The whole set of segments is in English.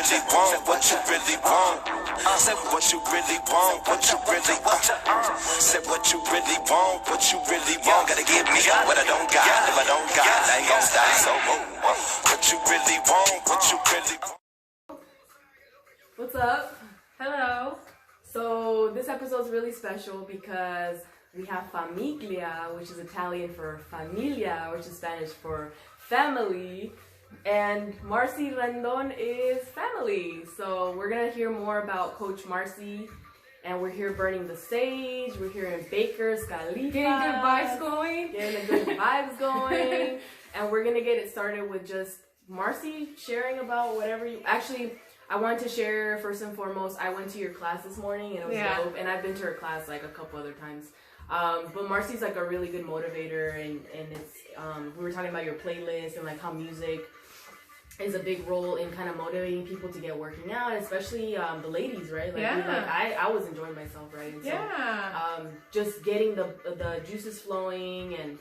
really want, what you really want. Say what you really want, what you really want. Say what you really want, what you really want. Gotta give me what I don't got. If I don't got, I ain't gon' stop. So what you really want, what you really want. What's up? Hello. So this episode is really special because we have familia, which is Italian for familia, which is Spanish for family, and Marcy Rendon is family. So we're gonna hear more about Coach Marcy, and we're here burning the stage. We're here in Baker's Califa. Getting good vibes going. Getting the good vibes going. And we're gonna get it started with just Marcy sharing about whatever you actually. I wanted to share first and foremost. I went to your class this morning and it was dope. And I've been to her class like a couple other times. But Marcy's like a really good motivator, and it's we were talking about your playlist and like how music is a big role in kind of motivating people to get working out, especially the ladies, right? Like, I was enjoying myself, right? And so, just getting the juices flowing, and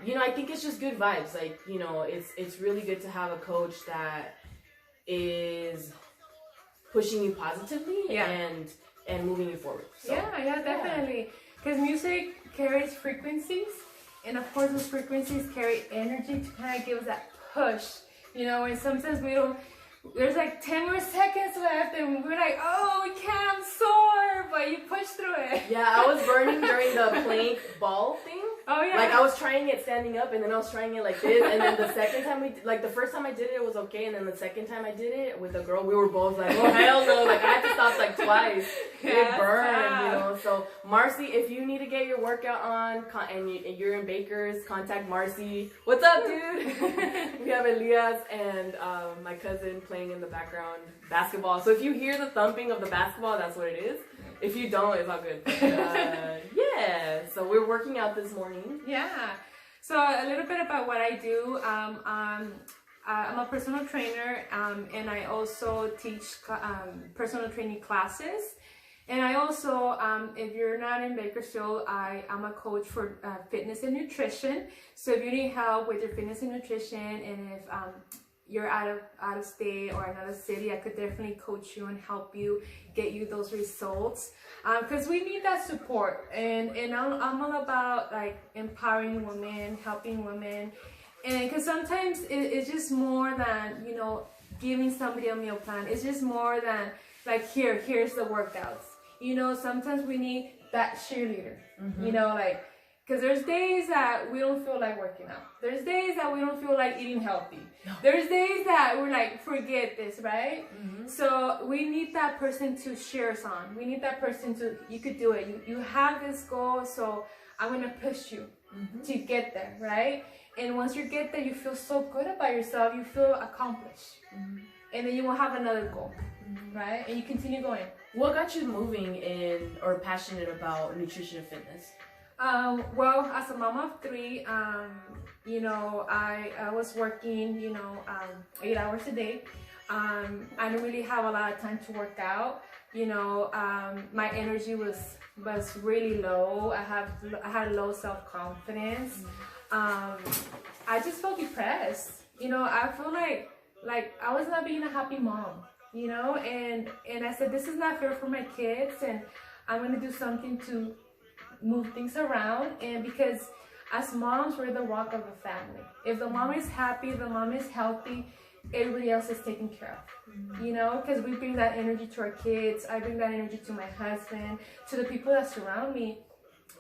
you know, I think it's just good vibes. Like, you know, it's really good to have a coach that is pushing you positively and moving you forward. So, yeah, definitely. Because music carries frequencies, and of course those frequencies carry energy to kind of give us that push, you know, and sometimes we don't, there's like 10 more seconds left and we're like, oh, we can't, I'm sore, but you push through it. Yeah, I was burning during the plank ball thing. Oh yeah. Like I was trying it standing up, and then I was trying it like this, and then the second time the first time I did it, it was okay, and then the second time I did it with a girl, we were both like, oh hell no, like I had to stop like twice. It burned, you know. So Marcy, if you need to get your workout on, and you're in Baker's, contact Marcy. What's up, dude? We have Elias and my cousin playing in the background basketball. So if you hear the thumping of the basketball, that's what it is. If you don't, it's all good. Yeah, so we're working out this morning. Yeah. So a little bit about what I do. I'm a personal trainer, and I also teach personal training classes. And I also, if you're not in Bakersfield, I'm a coach for fitness and nutrition. So if you need help with your fitness and nutrition, and if you're out of state or another city, I could definitely coach you and help you get you those results, because we need that support, and I'm all about like empowering women, helping women, and because sometimes it's just more than, you know, giving somebody a meal plan. It's just more than like, here's the workouts, you know. Sometimes we need that cheerleader, you know, like, because there's days that we don't feel like working out. There's days that we don't feel like eating healthy. No. There's days that we're like, forget this, right? So we need that person to cheer us on. We need that person to, you could do it. You have this goal, so I'm going to push you to get there, right? And once you get there, you feel so good about yourself. You feel accomplished. And then you will have another goal, right? And you continue going. What got you moving in or passionate about nutrition and fitness? Well, as a mom of three, you know, I was working, you know, 8 hours a day. I didn't really have a lot of time to work out. You know, my energy was really low. I had low self-confidence. I just felt depressed. You know, I feel like I was not being a happy mom, you know, and I said, this is not fair for my kids, and I'm going to do something to move things around. And because as moms, we're the rock of the family. If the mom is happy, the mom is healthy, everybody else is taken care of, you know, because we bring that energy to our kids. I bring that energy to my husband, to the people that surround me.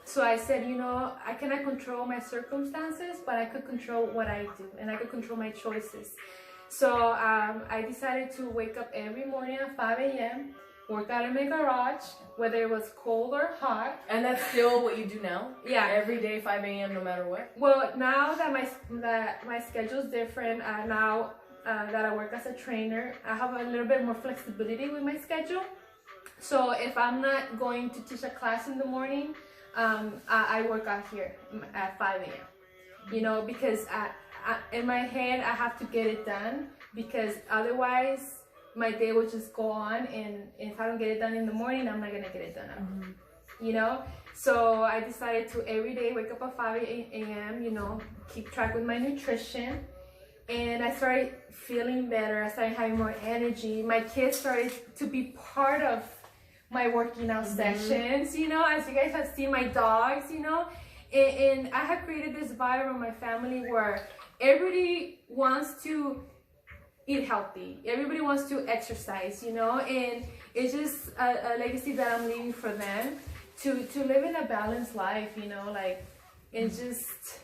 So I said, you know, I cannot control my circumstances, but I could control what I do, and I could control my choices. So I decided to wake up every morning at 5 a.m., work out in my garage, whether it was cold or hot. And that's still what you do now? Yeah. Every day, 5 a.m., no matter what? Well, now that my schedule is different, now that I work as a trainer, I have a little bit more flexibility with my schedule. So if I'm not going to teach a class in the morning, I work out here at 5 a.m. You know, because in my head, I have to get it done, because otherwise my day will just go on, and if I don't get it done in the morning, I'm not gonna get it done. You know, so I decided to every day wake up at 5 a.m. You know, keep track with my nutrition, and I started feeling better. I started having more energy. My kids started to be part of my working out sessions, you know, as you guys have seen, my dogs, you know, and I have created this vibe in my family where everybody wants to eat healthy. Everybody wants to exercise, you know, and it's just a legacy that I'm leaving for them to live in a balanced life, you know, like, and just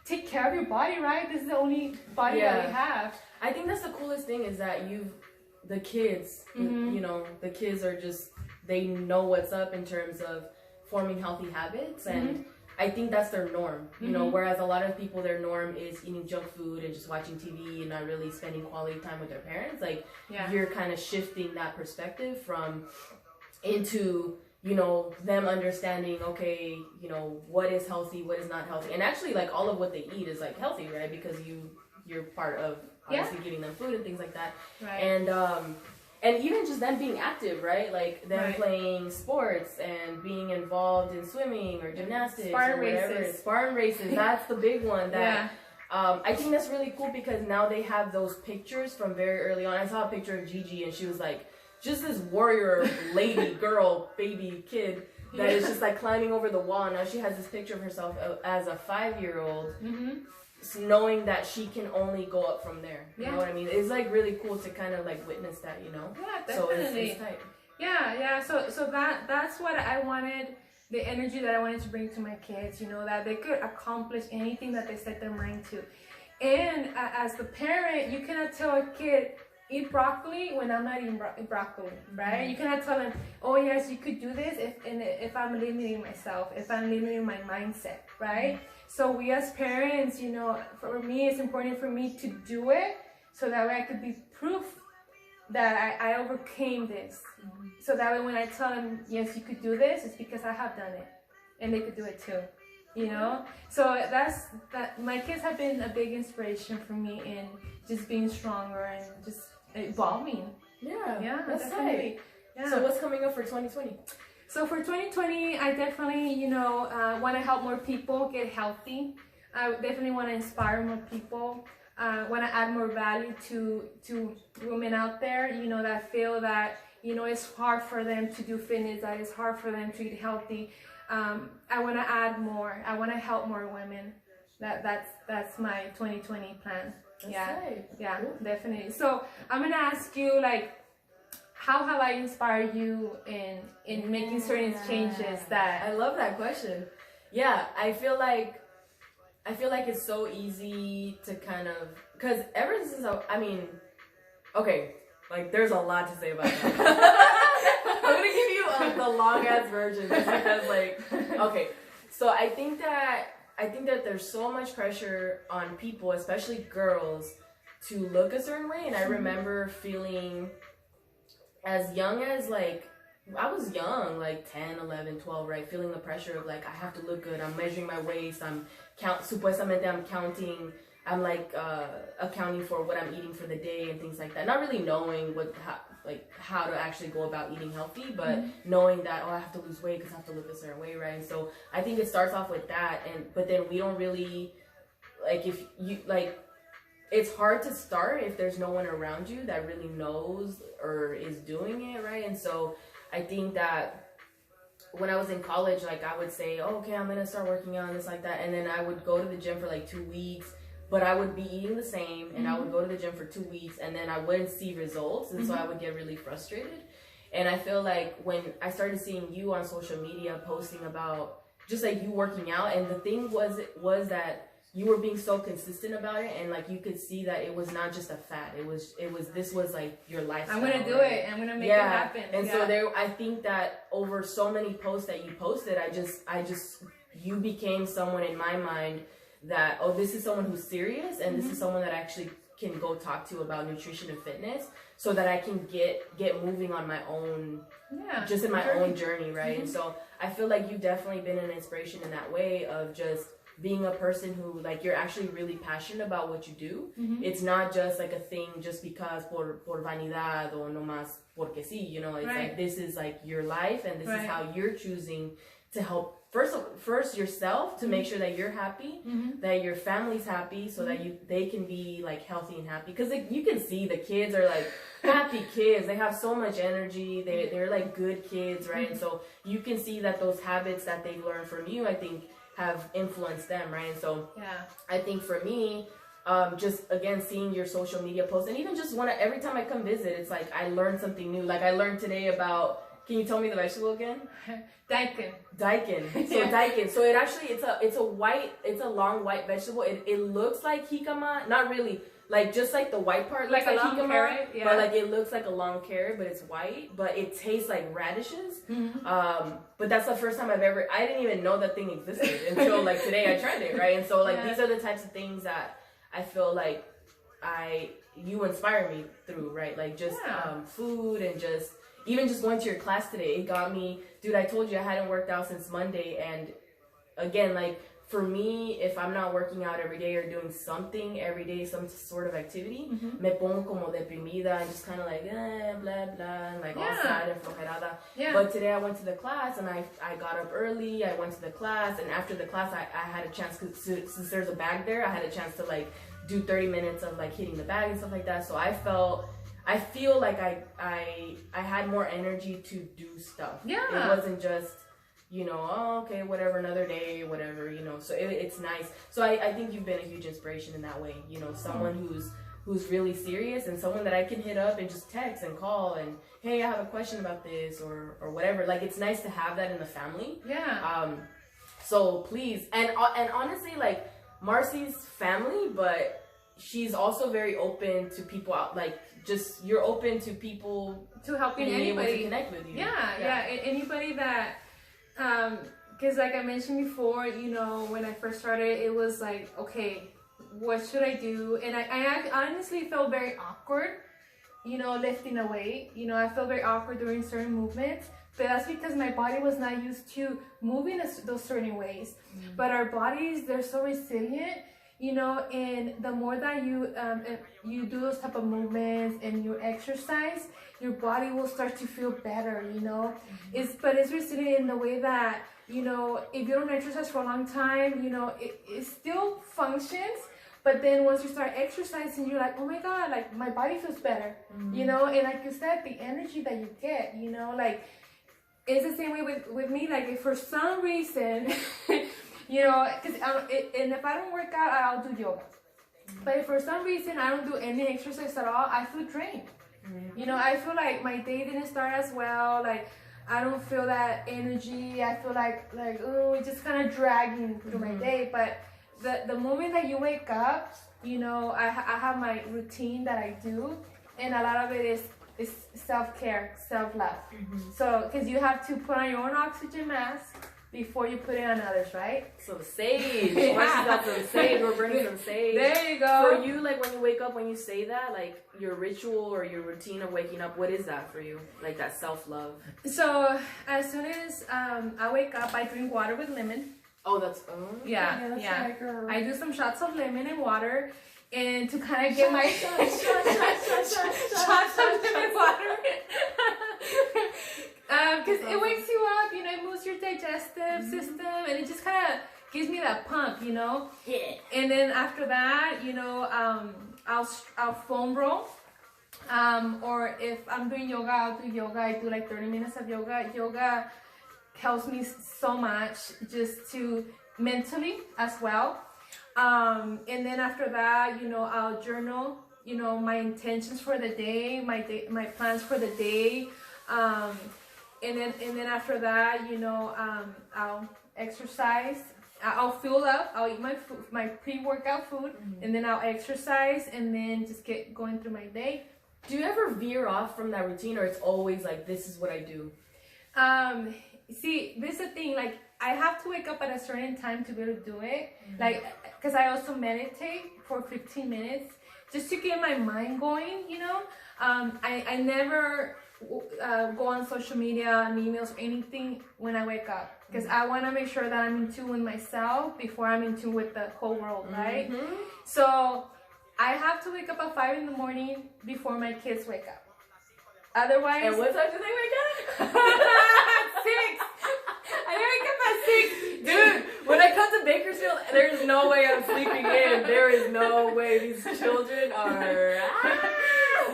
take care of your body, right? This is the only body that we have. I think that's the coolest thing is that the kids, you know, the kids are just, they know what's up in terms of forming healthy habits, and I think that's their norm, you know, whereas a lot of people, their norm is eating junk food and just watching TV and not really spending quality time with their parents. Like, you're kind of shifting that perspective into, you know, them understanding, okay, you know, what is healthy, what is not healthy. And actually, like, all of what they eat is, like, healthy, right? Because you're part of, obviously, giving them food and things like that. Right. And even just them being active, right? Like, them playing sports and being involved in swimming or gymnastics or whatever. Spartan races, that's the big one that... I think that's really cool because now they have those pictures from very early on. I saw a picture of Gigi and she was like, just this warrior lady, girl, baby, kid that is just like climbing over the wall. Now she has this picture of herself as a 5-year-old, knowing that she can only go up from there. You know what I mean? It's like really cool to kind of like witness that, you know? Yeah, definitely. So it's tight. Yeah. So that's what I wanted, the energy that I wanted to bring to my kids, you know, that they could accomplish anything that they set their mind to. And as the parent, you cannot tell a kid, eat broccoli when I'm not eating broccoli, right? You cannot tell them, oh yes, you could do this if I'm limiting myself, if I'm limiting my mindset, right? So we as parents, you know, for me, it's important for me to do it so that way I could be proof that I overcame this. So that way when I tell them, yes, you could do this, it's because I have done it and they could do it too, you know? So that my kids have been a big inspiration for me in just being stronger and just evolving. Yeah, that's definitely. Yeah. So what's coming up for 2020? So for 2020, I definitely, you know, want to help more people get healthy. I definitely want to inspire more people. Want to add more value to women out there, you know, that feel that, you know, it's hard for them to do fitness, that it's hard for them to eat healthy. I want to add more. I want to help more women. That's my 2020 plan. Yeah, cool. Definitely. So I'm gonna ask you, like, how have I inspired you in making certain changes that... I love that question. Yeah, I feel like it's so easy to kind of, because ever since okay, like there's a lot to say about that. I'm gonna give you the long ass version just because, like, okay, so I think that there's so much pressure on people, especially girls, to look a certain way. And I remember feeling as young as, like, I was young, like 10, 11, 12, right? Feeling the pressure of, like, I have to look good. I'm measuring my waist. Supuestamente I'm counting. I'm, like, accounting for what I'm eating for the day and things like that. Not really knowing how to actually go about eating healthy, but knowing that, oh, I have to lose weight because I have to look a certain way, right? So I think it starts off with that, but then we don't really, like, if you, like, it's hard to start if there's no one around you that really knows or is doing it, right? And so I think that when I was in college, like, I would say, oh, okay, I'm gonna start working on this, like that, and then I would go to the gym for like 2 weeks, but I would be eating the same, and I would go to the gym for 2 weeks, and then I wouldn't see results, and so I would get really frustrated. And I feel like when I started seeing you on social media posting about just, like, you working out, and the thing was that you were being so consistent about it, and, like, you could see that it was not just a fad. This was like your lifestyle. I'm gonna do it. I'm gonna make it happen. And so I think that over so many posts that you posted, you became someone in my mind that, oh, this is someone who's serious, and this is someone that actually can go talk to about nutrition and fitness, so that I can get moving on my own, just in my own journey, right? And so I feel like you've definitely been an inspiration in that way of just being a person who, like, you're actually really passionate about what you do. It's not just like a thing just because por vanidad or nomás porque sí, you know, it's like, this is like your life, and this is how you're choosing to help first yourself to make sure that you're happy, that your family's happy, so that they can be like healthy and happy. Because you can see the kids are like happy kids. They have so much energy. They're like good kids, right? And so you can see that those habits that they've learned from you, I think, have influenced them, right? And so I think for me, just again seeing your social media posts, and even just every time I come visit, it's like I learned something new. Like I learned today about. Can you tell me the vegetable again? Daikon. So daikon. So it's a long white vegetable. It looks like jicama, not really. Like just like the white part looks like a long carrot, but like it looks like a long carrot, but it's white. But it tastes like radishes. But that's the first time I didn't even know that thing existed until like today I tried it, right? And so like these are the types of things that I feel like you inspire me through, right? Like just food and just. Even just going to your class today, it got me, dude, I told you I hadn't worked out since Monday. And again, like for me, if I'm not working out every day or doing something every day, some sort of activity, me pongo como deprimida and just kind of like, blah, blah, and like all sad and flojerada. But today I went to the class and I got up early, I went to the class, and after the class, I had a chance, since there's a bag there, I had a chance to like do 30 minutes of like hitting the bag and stuff like that. So I feel like I had more energy to do stuff. It wasn't just, okay, whatever, another day, whatever, so it's nice. So I think you've been a huge inspiration in that way, someone who's really serious, and someone that I can hit up and just text and call and, hey, I have a question about this or whatever. Like, it's nice to have that in the family. So please, and honestly, like, Marcy's family, but she's also very open to people out, like, just you're open to people to helping being anybody able to connect with you. Anybody that because like I mentioned before, when I first started, it was like, okay, what should I do? And I honestly felt very awkward, lifting a weight. I felt very awkward doing certain movements, but that's because my body was not used to moving those certain ways. But our bodies, they're so resilient. And the more that you do those type of movements and you exercise, your body will start to feel better, But it's resilient in the way that, if you don't exercise for a long time, it still functions. But then once you start exercising, you're like, oh my God, like my body feels better, And like you said, the energy that you get, like it's the same way with me. Like if for some reason... and if I don't work out, I'll do yoga. But if for some reason I don't do any exercise at all, I feel drained. I feel like my day didn't start as well. Like I don't feel that energy. I feel like it's just kind of dragging through my day. But the moment that you wake up, I have my routine that I do, and a lot of it is self-care, self-love. So because you have to put on your own oxygen mask before you put it on others, right? So sage. Marcy's got some sage. We're burning some sage. There you go. For you, like when you wake up, when you say that, like your ritual or your routine of waking up, what is that for you? Like that self-love. So as soon as I wake up, I drink water with lemon. Oh, that's yeah. Right, girl. I do some shots of lemon and water, and to kind of get my shots of lemon water. Because it wakes you up, it moves your digestive system, and it just kind of gives me that pump, Yeah. And then after that, I'll foam roll, or if I'm doing yoga, I'll do yoga. I do like 30 minutes of yoga. Yoga helps me so much just to mentally as well. And then after that, I'll journal, my intentions for the day, my plans for the day. And then after that, I'll exercise. I'll fuel up. I'll eat my pre-workout food, and then I'll exercise, and then just get going through my day. Do you ever veer off from that routine, or it's always like, this is what I do? See, this is the thing. Like, I have to wake up at a certain time to be able to do it. Like, because I also meditate for 15 minutes just to get my mind going. I never go on social media and emails or anything when I wake up, because I want to make sure that I'm in tune with myself before I'm in tune with the whole world, right? So I have to wake up at 5 in the morning before my kids wake up. Otherwise, and what time do they wake up? 6. I wake up at 6 When I come to Bakersfield, there's no way I'm sleeping in. There is no way. These children are...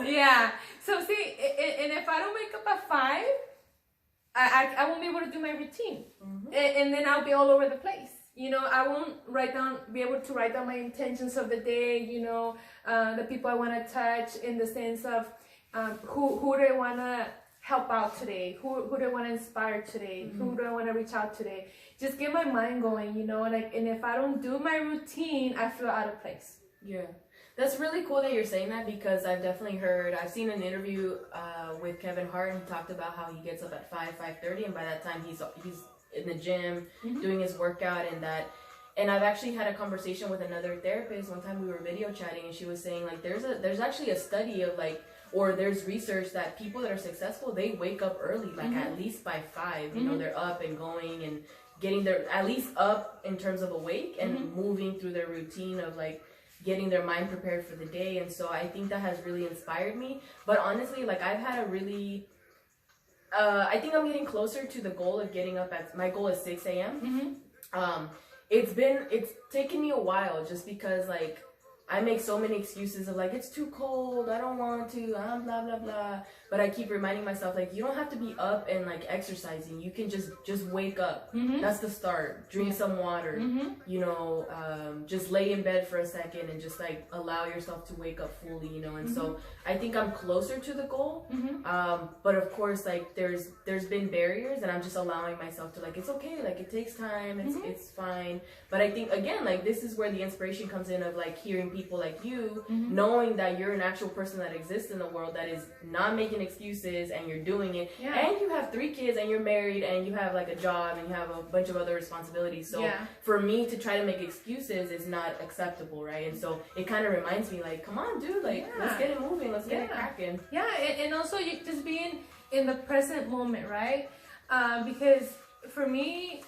Yeah. So see, and if I don't wake up at 5, I won't be able to do my routine. And then I'll be all over the place. You know, I won't be able to write down my intentions of the day, you know, the people I want to touch, in the sense of who do I want to help out today? Who do I want to inspire today? Who do I want to reach out today? Just get my mind going, you know, like, and if I don't do my routine, I feel out of place. Yeah. That's really cool that you're saying that, because I've seen an interview with Kevin Hart, and he talked about how he gets up at 5:30, and by that time he's in the gym doing his workout, and I've actually had a conversation with another therapist one time. We were video chatting, and she was saying, like, there's actually a study of, like, or there's research that people that are successful, they wake up early, like at least by 5, you know, they're up and going and getting their, at least up in terms of awake and moving through their routine of, like, getting their mind prepared for the day. And so I think that has really inspired me. But honestly, like, I've had a really, I think I'm getting closer to the goal of getting up at, my goal is 6 a.m. It's taken me a while, just because, like, I make so many excuses of, like, it's too cold, I don't want to, I'm blah, blah, blah. But I keep reminding myself, like, you don't have to be up and, like, exercising. You can just wake up. That's the start. Drink some water. You know, just lay in bed for a second and just, like, allow yourself to wake up fully, you know. And so I think I'm closer to the goal. But of course, like, there's been barriers, and I'm just allowing myself to, like, it's okay, like, it takes time, it's fine. But I think, again, like, this is where the inspiration comes in of, like, hearing people like you, knowing that you're an actual person that exists in the world, that is not making excuses, and you're doing it, and you have 3 kids, and you're married, and you have, like, a job, and you have a bunch of other responsibilities. So for me to try to make excuses is not acceptable, right? And so it kind of reminds me, like, come on, dude, like, let's get it moving, let's get it cracking. And also you just being in the present moment, right? Because for me,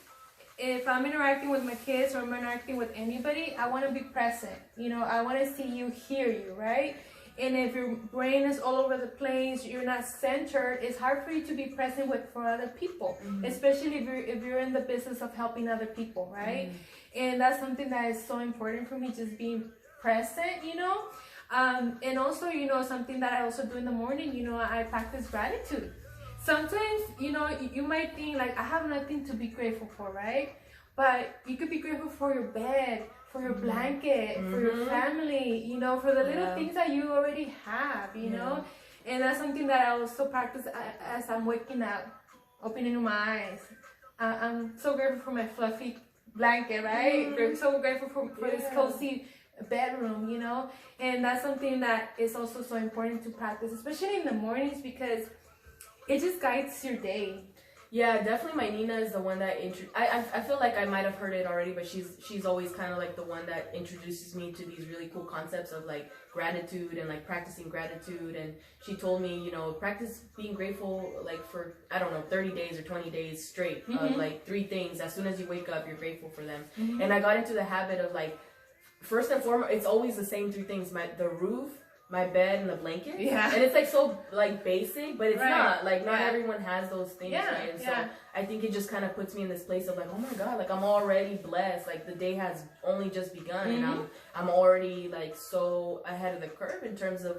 if I'm interacting with my kids, or I'm interacting with anybody, I want to be present. You know, I want to see you, hear you, right? And if your brain is all over the place, you're not centered, it's hard for you to be present for other people, especially if you're in the business of helping other people, right? And that's something that is so important for me, just being present, you know? And also, you know, something that I also do in the morning, you know, I practice gratitude. Sometimes, you know, you might think, like, I have nothing to be grateful for, right? But you could be grateful for your bed, for your blanket, for your family, you know, for the little things that you already have, you know? And that's something that I also practice as I'm waking up, opening my eyes. I'm so grateful for my fluffy blanket, right? So grateful for this cozy bedroom, you know? And that's something that is also so important to practice, especially in the mornings, because it just guides your day. Yeah, definitely. My Nina is the one that I feel like I might have heard it already, but she's always kind of like the one that introduces me to these really cool concepts of, like, gratitude and, like, practicing gratitude. And she told me, you know, practice being grateful, like, for, I don't know, 30 days or 20 days straight of, like, 3 things. As soon as you wake up, you're grateful for them. And I got into the habit of, like, first and foremost, it's always the same 3 things: the roof, my bed, and the blanket. And it's, like, so, like, basic, but it's not, like, not everyone has those things, right? And so I think it just kind of puts me in this place of, like, oh my god, like, I'm already blessed, like, the day has only just begun, and I'm already, like, so ahead of the curve in terms of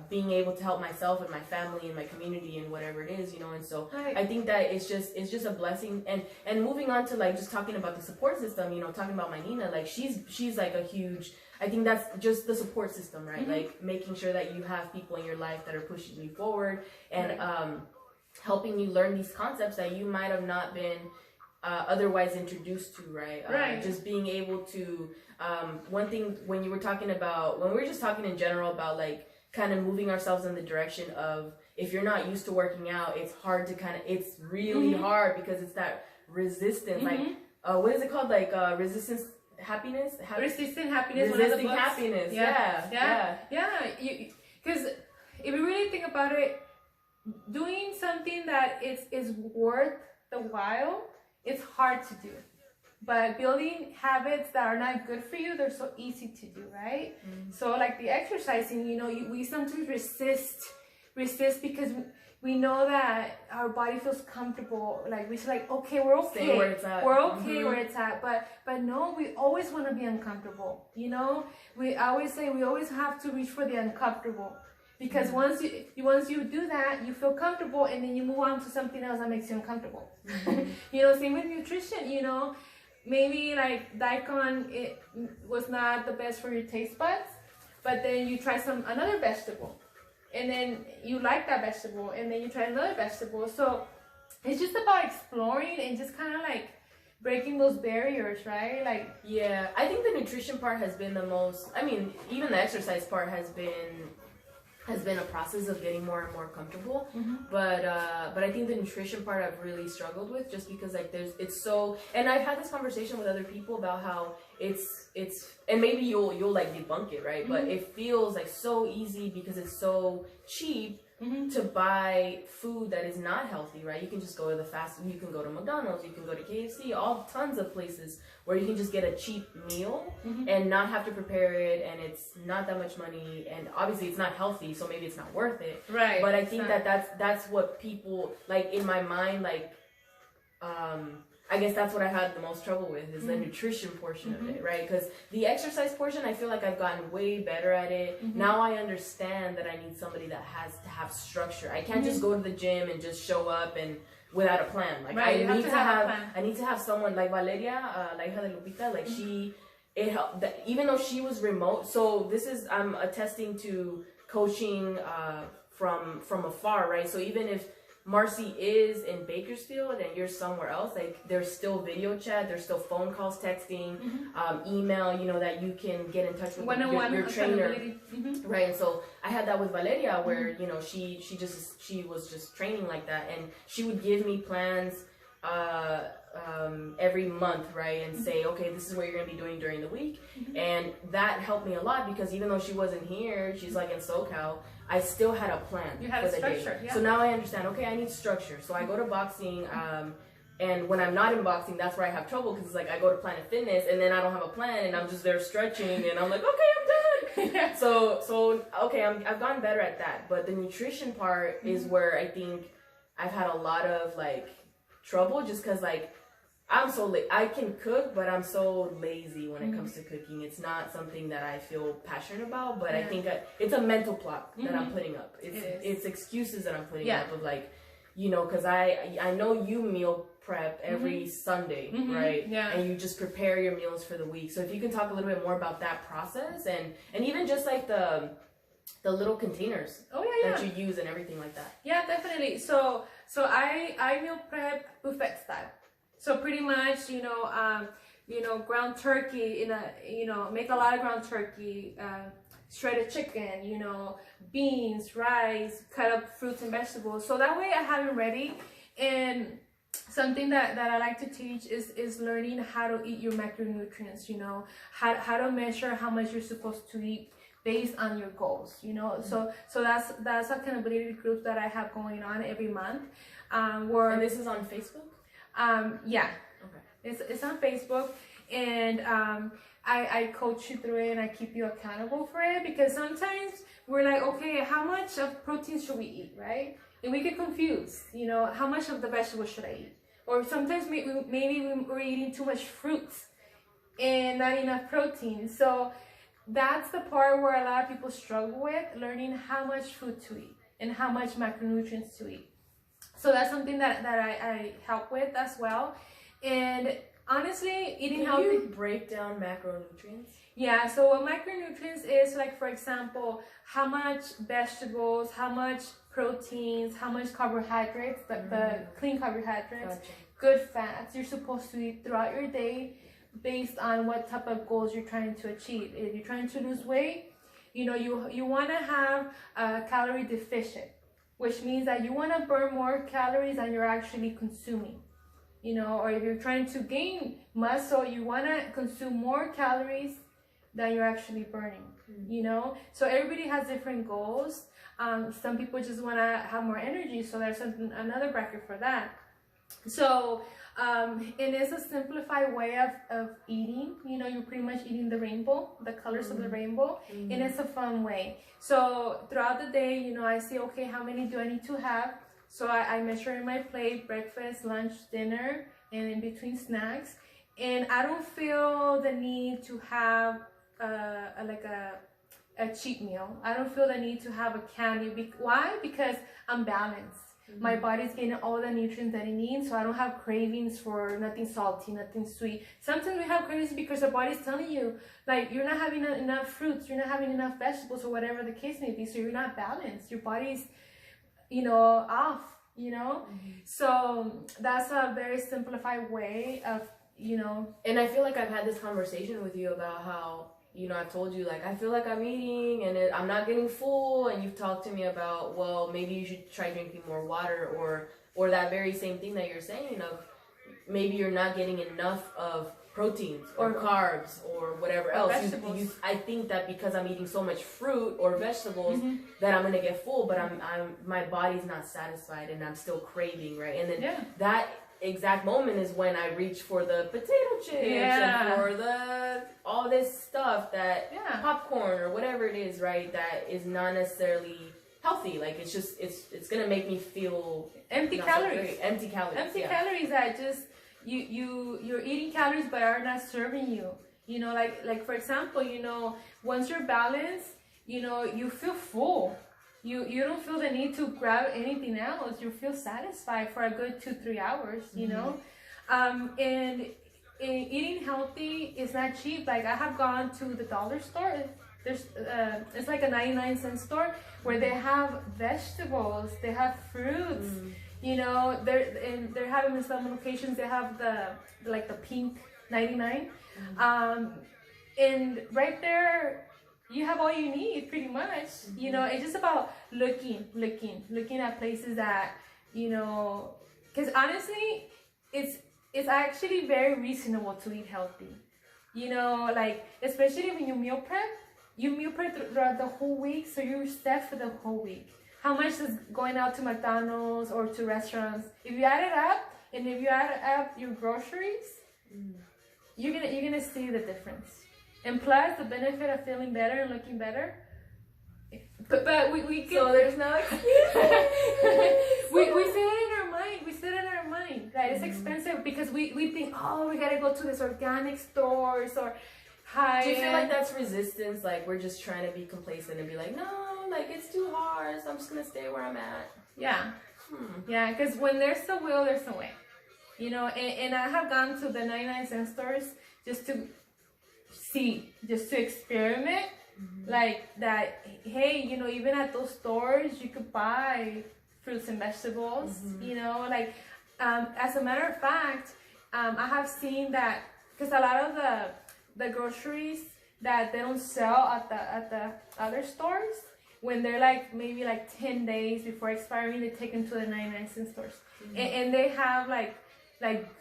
being able to help myself and my family and my community and whatever it is, you know. And so I think that it's just a blessing. And moving on to, like, just talking about the support system, you know, talking about my Nina, like, she's like a huge, I think that's just the support system, right? Like, making sure that you have people in your life that are pushing you forward and helping you learn these concepts that you might have not been otherwise introduced to, right? Just being able to, one thing when we were just talking in general about, like, kind of moving ourselves in the direction of, if you're not used to working out, it's hard to it's really hard, because it's that resistance, like, what is it called? Like, resistance happiness? Resisting happiness. Resisting happiness. Yeah. Because if you really think about it, doing something that is worth the while, it's hard to do. But building habits that are not good for you, they're so easy to do, right? So, like, the exercising, you know, we sometimes resist resist because we know that our body feels comfortable. Like we say, like, okay, we're okay. Stay where it's at. We're okay where it's at. But no, we always want to be uncomfortable. You know, I always say we always have to reach for the uncomfortable. Because once you do that, you feel comfortable, and then you move on to something else that makes you uncomfortable. You know, same with nutrition. You know, maybe like daikon, it was not the best for your taste buds, but then you try another vegetable, and then you like that vegetable, and then you try another vegetable. So it's just about exploring and just kind of like breaking those barriers, right? Like, yeah, I think the nutrition part has been the most. I mean, even the exercise part has been a process of getting more and more comfortable. But I think the nutrition part I've really struggled with, just because like it's so, and I've had this conversation with other people about how it's and maybe you'll like debunk it, right? But it feels like so easy because it's so cheap to buy food that is not healthy, right? You can just go to you can go to McDonald's, you can go to KFC, all tons of places where you can just get a cheap meal and not have to prepare it, and it's not that much money, and obviously it's not healthy, so maybe it's not worth it. Right. But I think that's what people, like, in my mind, like, I guess that's what I had the most trouble with, is the nutrition portion of it, right? Because the exercise portion, I feel like I've gotten way better at it. Now I understand that I need somebody that has to have structure. I can't just go to the gym and just show up and without a plan. Like, right, I need to have someone like Valeria, la hija de Lupita, like it helped, even though she was remote. So I'm attesting to coaching from afar, right? So even if Marcy is in Bakersfield and you're somewhere else, like, there's still video chat, there's still phone calls, texting, email, you know, that you can get in touch with your trainer, right? And so I had that with Valeria, where you know, she was just training like that, and she would give me plans every month, right? And say, okay, this is what you're gonna be doing during the week. And that helped me a lot, because even though she wasn't here, she's like in SoCal, I still had a plan. You had a structure, yeah. So now I understand, okay, I need structure. So I go to boxing, and when I'm not in boxing, that's where I have trouble, because it's like I go to Planet Fitness and then I don't have a plan, and I'm just there stretching, and I'm like, okay, I'm done. So okay, I've gotten better at that. But the nutrition part is where I think I've had a lot of like trouble, just because like I'm so I can cook, but I'm so lazy when it comes to cooking. It's not something that I feel passionate about, but I think it's a mental block that I'm putting up. It's excuses that I'm putting up of, like, you know, because I know you meal prep every Sunday, right? Yeah. And you just prepare your meals for the week. So if you can talk a little bit more about that process, and even just like the little containers that you use and everything like that. Yeah, definitely. So I meal prep buffet style. So pretty much, you know, ground turkey make a lot of ground turkey, shredded chicken, you know, beans, rice, cut up fruits and vegetables. So that way I have it ready. And something that I like to teach is learning how to eat your macronutrients, you know, how to measure how much you're supposed to eat based on your goals, you know. So that's accountability groups that I have going on every month. And this is on Facebook? Yeah. Okay. It's on Facebook, and I coach you through it, and I keep you accountable for it, because sometimes we're like, okay, how much of protein should we eat, right? And we get confused, you know, how much of the vegetables should I eat? Or sometimes maybe we're eating too much fruits and not enough protein. So that's the part where a lot of people struggle with, learning how much food to eat and how much macronutrients to eat. So that's something that I help with as well. And honestly, eating healthy. Can you break down macronutrients? Yeah, so what macronutrients is, like, for example, how much vegetables, how much proteins, how much carbohydrates, the clean carbohydrates, good fats you're supposed to eat throughout your day, based on what type of goals you're trying to achieve. If you're trying to lose weight, you know, you want to have a calorie deficient, which means that you want to burn more calories than you're actually consuming, you know. Or if you're trying to gain muscle, you want to consume more calories than you're actually burning, you know. So everybody has different goals. Some people just want to have more energy, so there's another bracket for that. So and it's a simplified way of eating. You know, you're pretty much eating the rainbow, the colors of the rainbow, and it's a fun way. So throughout the day, you know, I see, okay, how many do I need to have? So I measure in my plate, breakfast, lunch, dinner, and in between snacks. And I don't feel the need to have a cheat meal. I don't feel the need to have a candy. Why? Because I'm balanced. My body's getting all the nutrients that it needs, so I don't have cravings for nothing salty, nothing sweet. Sometimes we have cravings because our body's telling you, like, you're not having enough fruits, you're not having enough vegetables, or whatever the case may be, so you're not balanced. Your body's, you know, off, you know? So that's a very simplified way of, you know. And I feel like I've had this conversation with you about how, you know, I've told you, like, I feel like I'm eating and I'm not getting full, and you've talked to me about, well, maybe you should try drinking more water, or that very same thing that you're saying of maybe you're not getting enough of proteins or carbs or whatever else. I think that because I'm eating so much fruit or vegetables that I'm gonna get full, but my body's not satisfied and I'm still craving, right? And then that exact moment is when I reach for the potato chips and for the all this stuff that popcorn or whatever it is, right? That is not necessarily healthy. Like, it's just it's gonna make me feel empty calories. So empty calories that just you're eating calories but are not serving you. You know, like for example, you know, once you're balanced, you know, you feel full. You don't feel the need to grab anything else. You feel satisfied for a good 2-3 hours, you know? And eating healthy is not cheap. Like, I have gone to the dollar store. There's it's like a 99-cent store where they have vegetables, they have fruits, you know, they're having in some locations, they have the pink 99. And right there, you have all you need, pretty much. You know, it's just about looking at places that, you know, because honestly, it's actually very reasonable to eat healthy. You know, like, especially when you meal prep throughout the whole week, so you're set for the whole week. How much is going out to McDonald's or to restaurants? If you add it up, and if you add up your groceries, you're gonna see the difference. And plus, the benefit of feeling better and looking better. But we can, so there's no excuse. we say that in our mind. We say that in our mind that it's expensive because we think, oh, we gotta go to this organic stores or high. Do you feel like that's resistance? Like, we're just trying to be complacent and be like, no, like, it's too hard, so I'm just gonna stay where I'm at. Yeah. Yeah, because when there's the will, there's the way. You know, and I have gone to the 99-cent stores just to see, just to experiment, like that. Hey, you know, even at those stores you could buy fruits and vegetables, you know, like as a matter of fact, I have seen that, because a lot of the groceries that they don't sell at the other stores, when they're like maybe like 10 days before expiring, they take them to the 99-cent stores, and they have like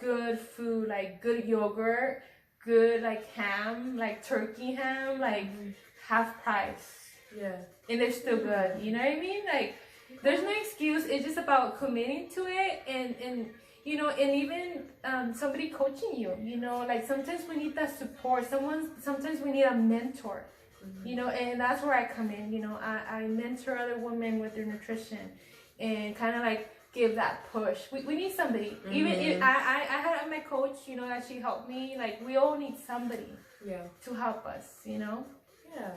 good food, like good yogurt, good like ham, like turkey ham, like half price. Yeah. And they're still good. You know what I mean? Like, there's no excuse. It's just about committing to it, and you know, and even somebody coaching you. You know, like, sometimes we need that support. Sometimes we need a mentor. You know, and that's where I come in. You know, I mentor other women with their nutrition, and kind of like give that push. We need somebody. Even if I had my coach, you know, that she helped me. Like, we all need somebody to help us, you know? Yeah.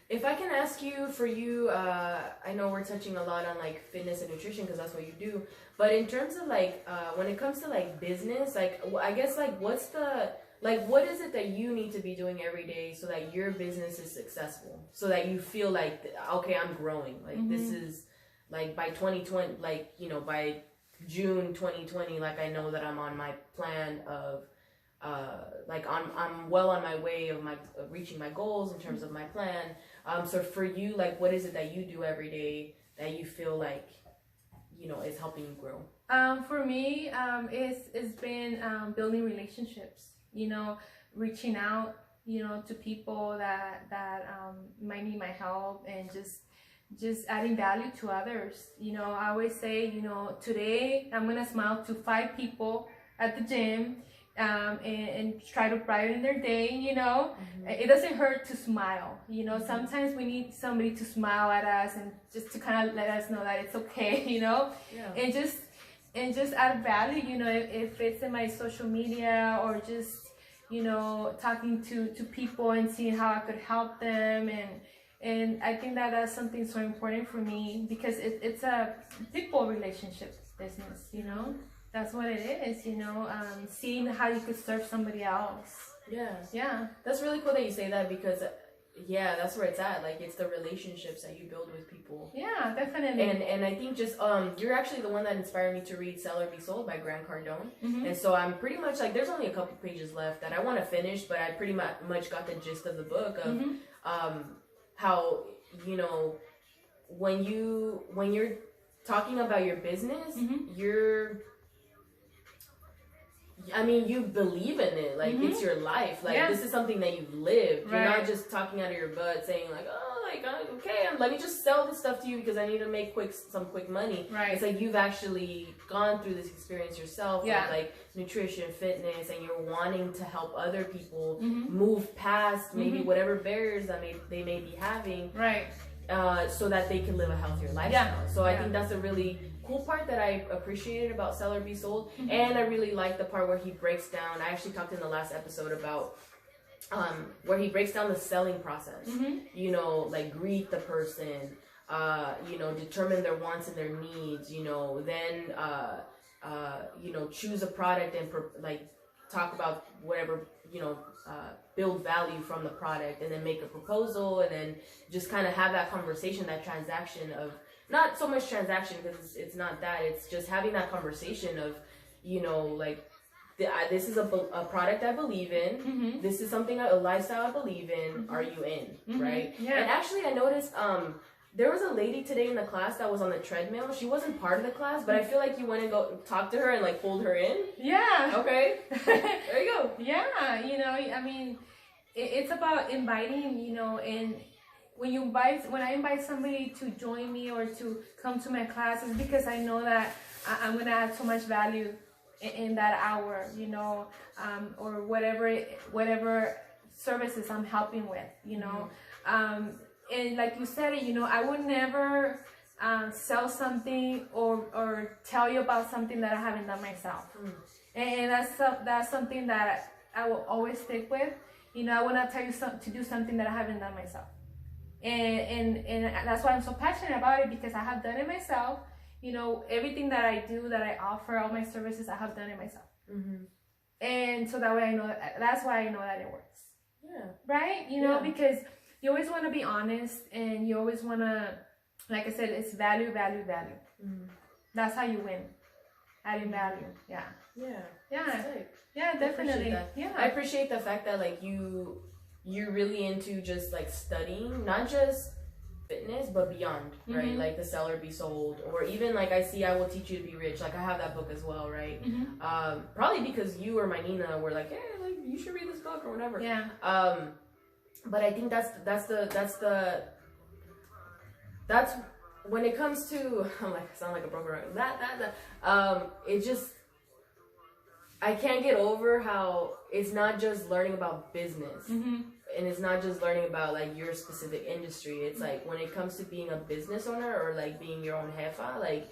If I can ask you, for you, I know we're touching a lot on like fitness and nutrition because that's what you do. But in terms of like, when it comes to like business, like, I guess like what is it that you need to be doing every day so that your business is successful? So that you feel like, okay, I'm growing. Like, this is like by 2020, like, you know, by June 2020, like, I know that I'm on my plan of, like, I'm well on my way of reaching my goals in terms of my plan. So for you, like, what is it that you do every day that you feel like, you know, is helping you grow? For me, it's been building relationships, you know, reaching out, you know, to people that might need my help, and just just adding value to others. You know, I always say, you know, today I'm gonna smile to 5 people at the gym, and try to brighten their day. You know, it doesn't hurt to smile. You know, sometimes we need somebody to smile at us and just to kind of let us know that it's okay. You know, and just add value. You know, if it's in my social media or just, you know, talking to people and seeing how I could help them, and I think that that's something so important for me, because it's a people relationship business, you know? That's what it is, you know? Seeing how you could serve somebody else. Yeah. That's really cool that you say that, because that's where it's at. Like, it's the relationships that you build with people. Yeah, definitely. And I think just you're actually the one that inspired me to read Sell or Be Sold by Grant Cardone. And so I'm pretty much like, there's only a couple pages left that I want to finish, but I pretty much got the gist of the book of how, you know, when you're talking about your business, you believe in it. Like, it's your life. Like, this is something that you've lived. You're not just talking out of your butt saying like, okay, let me just sell this stuff to you because I need to make some quick money. It's like you've actually gone through this experience yourself with like nutrition, fitness, and you're wanting to help other people move past maybe whatever barriers that they may be having, so that they can live a healthier lifestyle. So I think that's a really cool part that I appreciated about Sell or Be Sold. And I really like the part where he breaks down, I actually talked in the last episode about where he breaks down the selling process. You know, like, greet the person, you know, determine their wants and their needs, you know, then you know, choose a product and like talk about whatever, you know, build value from the product, and then make a proposal, and then just kind of have that conversation, that transaction of, not so much transaction because it's not that, it's just having that conversation of, you know, like, this is a product I believe in. This is something, a lifestyle I believe in. Are you in? Right? And actually, I noticed there was a lady today in the class that was on the treadmill. She wasn't part of the class, but I feel like you went and go talk to her and like pulled her in. Okay. There you go. You know, I mean, it's about inviting. You know, and when I invite somebody to join me or to come to my class, it's because I know that I'm gonna add so much value in that hour, you know, or whatever services I'm helping with, you know. And like you said, you know, I would never sell something or tell you about something that I haven't done myself. And that's something that I will always stick with. You know, I will not tell you to do something that I haven't done myself. And that's why I'm so passionate about it, because I have done it myself. You know, everything that I do, that I offer, all my services, I have done it myself. And so that way I know that's why I know that it works. Right? You know, because you always want to be honest, and you always want to, like I said, it's value. That's how you win. Adding value. Yeah, definitely. I appreciate the fact that, like, you're really into just like studying, not just fitness, but beyond, right? Like the Sell or Be Sold, or even like I Will Teach You to Be Rich. Like, I have that book as well, right? Probably because you or my Nina were like, hey, like, you should read this book or whatever. But I think that's when it comes to, I'm like, I sound like a broken record. It just, I can't get over how it's not just learning about business. And it's not just learning about like your specific industry. It's like when it comes to being a business owner or like being your own jefa, like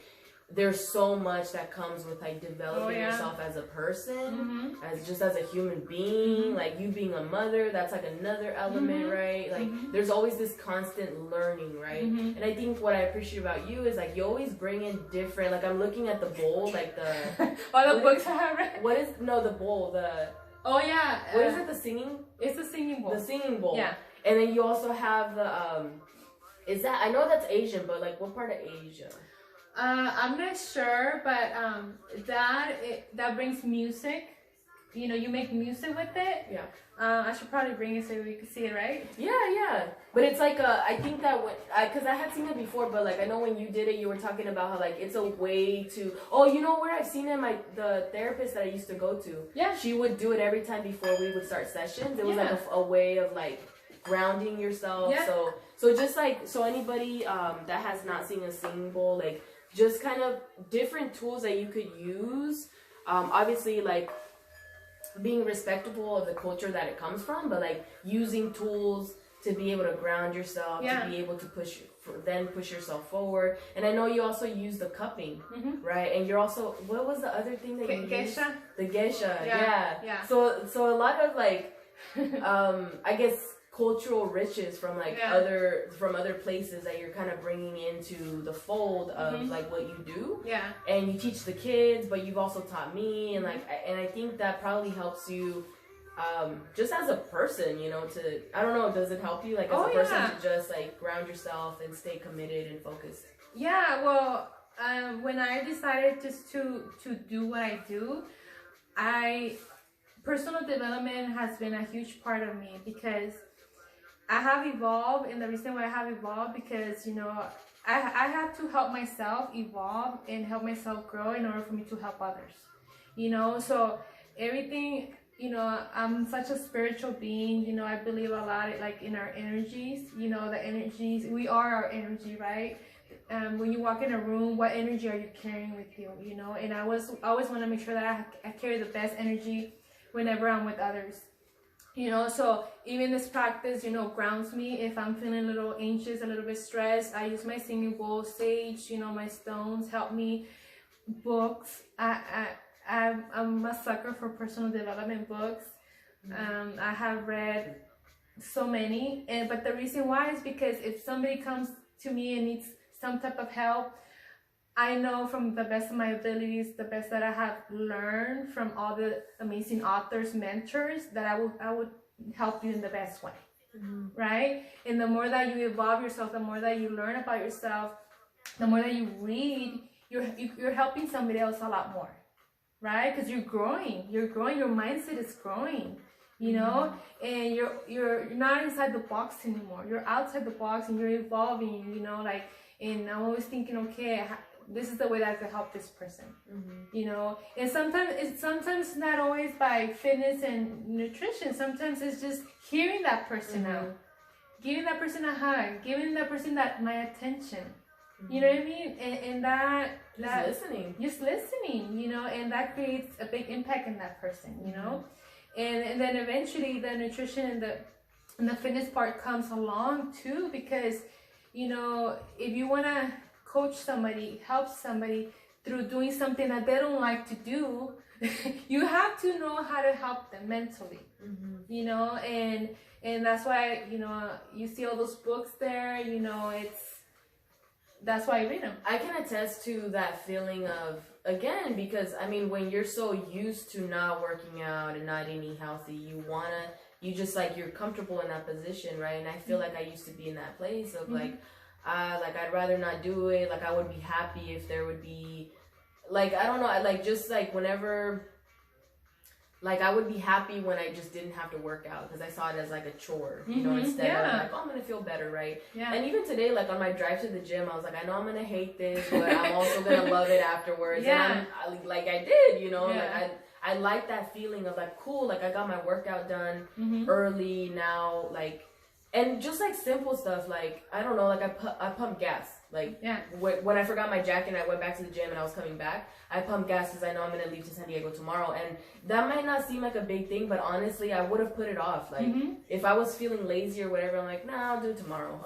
there's so much that comes with like developing yourself as a person, as a human being, like you being a mother, that's like another element, right? Like there's always this constant learning, right? And I think what I appreciate about you is like you always bring in different, like I'm looking at the bowl, like the all the books I have read. The bowl, what is it, the singing? It's the singing bowl. The singing bowl. Yeah. And then you also have the is that, I know that's Asian, but like what part of Asia? I'm not sure, but that brings music. You know, you make music with it. Yeah. I should probably bring it so we can see it, right? Yeah. But it's like I think that because I had seen it before, but like I know when you did it, you were talking about how like it's a way to. Oh, you know where I've seen it? The therapist that I used to go to. Yeah. She would do it every time before we would start sessions. It was like a way of like grounding yourself. Yeah. So just like, so anybody that has not seen a singing bowl, like just kind of different tools that you could use. Obviously, like being respectful of the culture that it comes from, but like using tools to be able to ground yourself, to be able to push yourself forward. And I know you also use the cupping, right? And you're also, what was the other thing that you used? The geisha, yeah. So a lot of like, I guess cultural riches from like other places that you're kind of bringing into the fold of like what you do. Yeah. And you teach the kids, but you've also taught me, and like, and I think that probably helps you. Just as a person, you know, to, I don't know, does it help you, like, as a person to just, like, ground yourself and stay committed and focused? Yeah, well, when I decided just to do what I do, personal development has been a huge part of me, because I have evolved, and the reason why I have evolved, because, you know, I have to help myself evolve and help myself grow in order for me to help others, you know, so everything... You know, I'm such a spiritual being, you know, I believe a lot like in our energies, you know, the energies, we are our energy, right? When you walk in a room, what energy are you carrying with you, you know? And I always want to make sure that I carry the best energy whenever I'm with others, you know? So even this practice, you know, grounds me. If I'm feeling a little anxious, a little bit stressed, I use my singing bowl, sage, you know, my stones help me, books. I'm a sucker for personal development books. I have read so many, but the reason why is because if somebody comes to me and needs some type of help, I know from the best of my abilities, the best that I have learned from all the amazing authors, mentors, that I would help you in the best way, right? And the more that you evolve yourself, the more that you learn about yourself, the more that you read, you're helping somebody else a lot more. Right? Because you're growing, your mindset is growing, you know, and you're not inside the box anymore. You're outside the box and you're evolving, you know, like, and I'm always thinking, okay, this is the way that I can help this person, you know, and sometimes it's not always by fitness and nutrition. Sometimes it's just hearing that person out, giving that person a hug, giving that person my attention. You know what I mean? And just listening, you know, and that creates a big impact in that person, you know, and then eventually the nutrition and the fitness part comes along too, because, you know, if you want to coach somebody, help somebody through doing something that they don't like to do, you have to know how to help them mentally, you know, and that's why, you know, you see all those books there, you know, that's why I read them. I can attest to that feeling of, again, because I mean, when you're so used to not working out and not eating healthy, you just like, you're comfortable in that position, right? And I feel like I used to be in that place of like I'd rather not do it. Like, I would be happy if there would be, like, I don't know, like, just like whenever, like, I would be happy when I just didn't have to work out, because I saw it as like a chore, you know, instead of like, oh, I'm gonna feel better, right? Yeah. And even today, like on my drive to the gym, I was like, I know I'm gonna hate this, but I'm also gonna love it afterwards. Yeah. And like I did, you know, like I like that feeling of like, cool, like I got my workout done early now, like, and just like simple stuff, like, I don't know, like I pumped gas. Like, when I forgot my jacket and I went back to the gym and I was coming back, I pumped gas because I know I'm going to leave to San Diego tomorrow. And that might not seem like a big thing, but honestly, I would have put it off. Like, if I was feeling lazy or whatever, I'm like, nah, I'll do it tomorrow.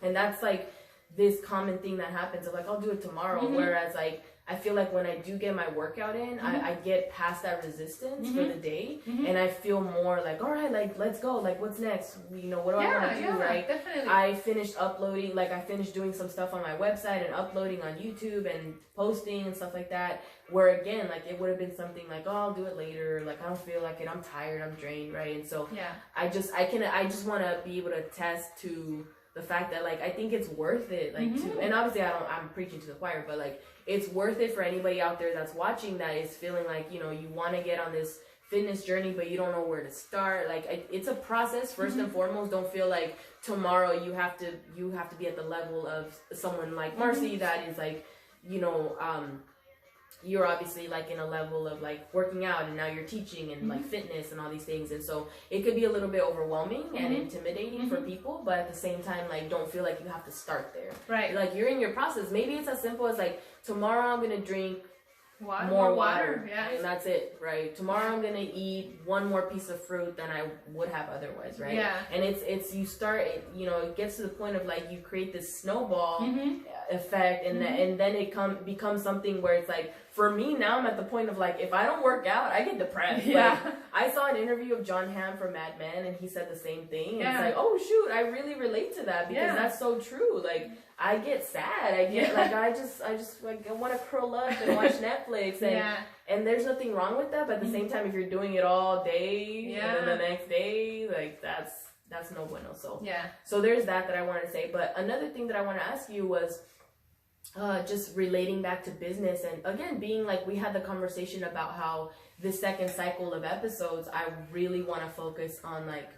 And that's like this common thing that happens of like, I'll do it tomorrow. Whereas like, I feel like when I do get my workout in, I get past that resistance for the day, and I feel more like, all right, like, let's go. Like, what's next? You know, what do I want to do, right? Definitely. I finished uploading, like, I finished doing some stuff on my website and uploading on YouTube and posting and stuff like that, where, again, like, it would have been something like, oh, I'll do it later. Like, I don't feel like it. I'm tired. I'm drained, right? And so I just want to be able to attest to the fact that, like, I think it's worth it, like, to, and obviously I'm preaching to the choir, but, like, it's worth it for anybody out there that's watching that is feeling like, you know, you want to get on this fitness journey, but you don't know where to start. Like, it's a process, first and foremost. Don't feel like tomorrow you have to be at the level of someone like Marcy that is, like, you know, you're obviously like in a level of like working out, and now you're teaching and like fitness and all these things, and so it could be a little bit overwhelming and intimidating for people, but at the same time, like, don't feel like you have to start there. Right. Like, you're in your process. Maybe it's as simple as like, tomorrow I'm gonna drink more water. Yeah. And that's it, right? Tomorrow I'm gonna eat one more piece of fruit than I would have otherwise, right? Yeah. And it's you start, you know, it gets to the point of like, you create this snowball effect, and then it becomes something where it's like, for me now, I'm at the point of like, if I don't work out, I get depressed. Yeah. Like, I saw an interview of John Hamm from Mad Men, and he said the same thing. And Yeah. it's like, oh shoot, I really relate to that, because that's so true. Like, I get sad. I get like, I just like, I want to curl up and watch Netflix, and there's nothing wrong with that. But at the same time, if you're doing it all day and then the next day, like, that's no bueno. So there's that I want to say. But another thing that I want to ask you was, just relating back to business, and again, being like, we had the conversation about how this second cycle of episodes, I really want to focus on like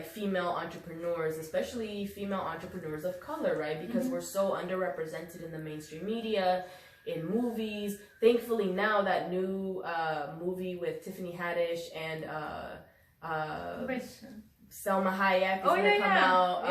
female entrepreneurs, especially female entrepreneurs of color, right? Because we're so underrepresented in the mainstream media, in movies. Thankfully now, that new movie with Tiffany Haddish and Selma Hayek is gonna come out.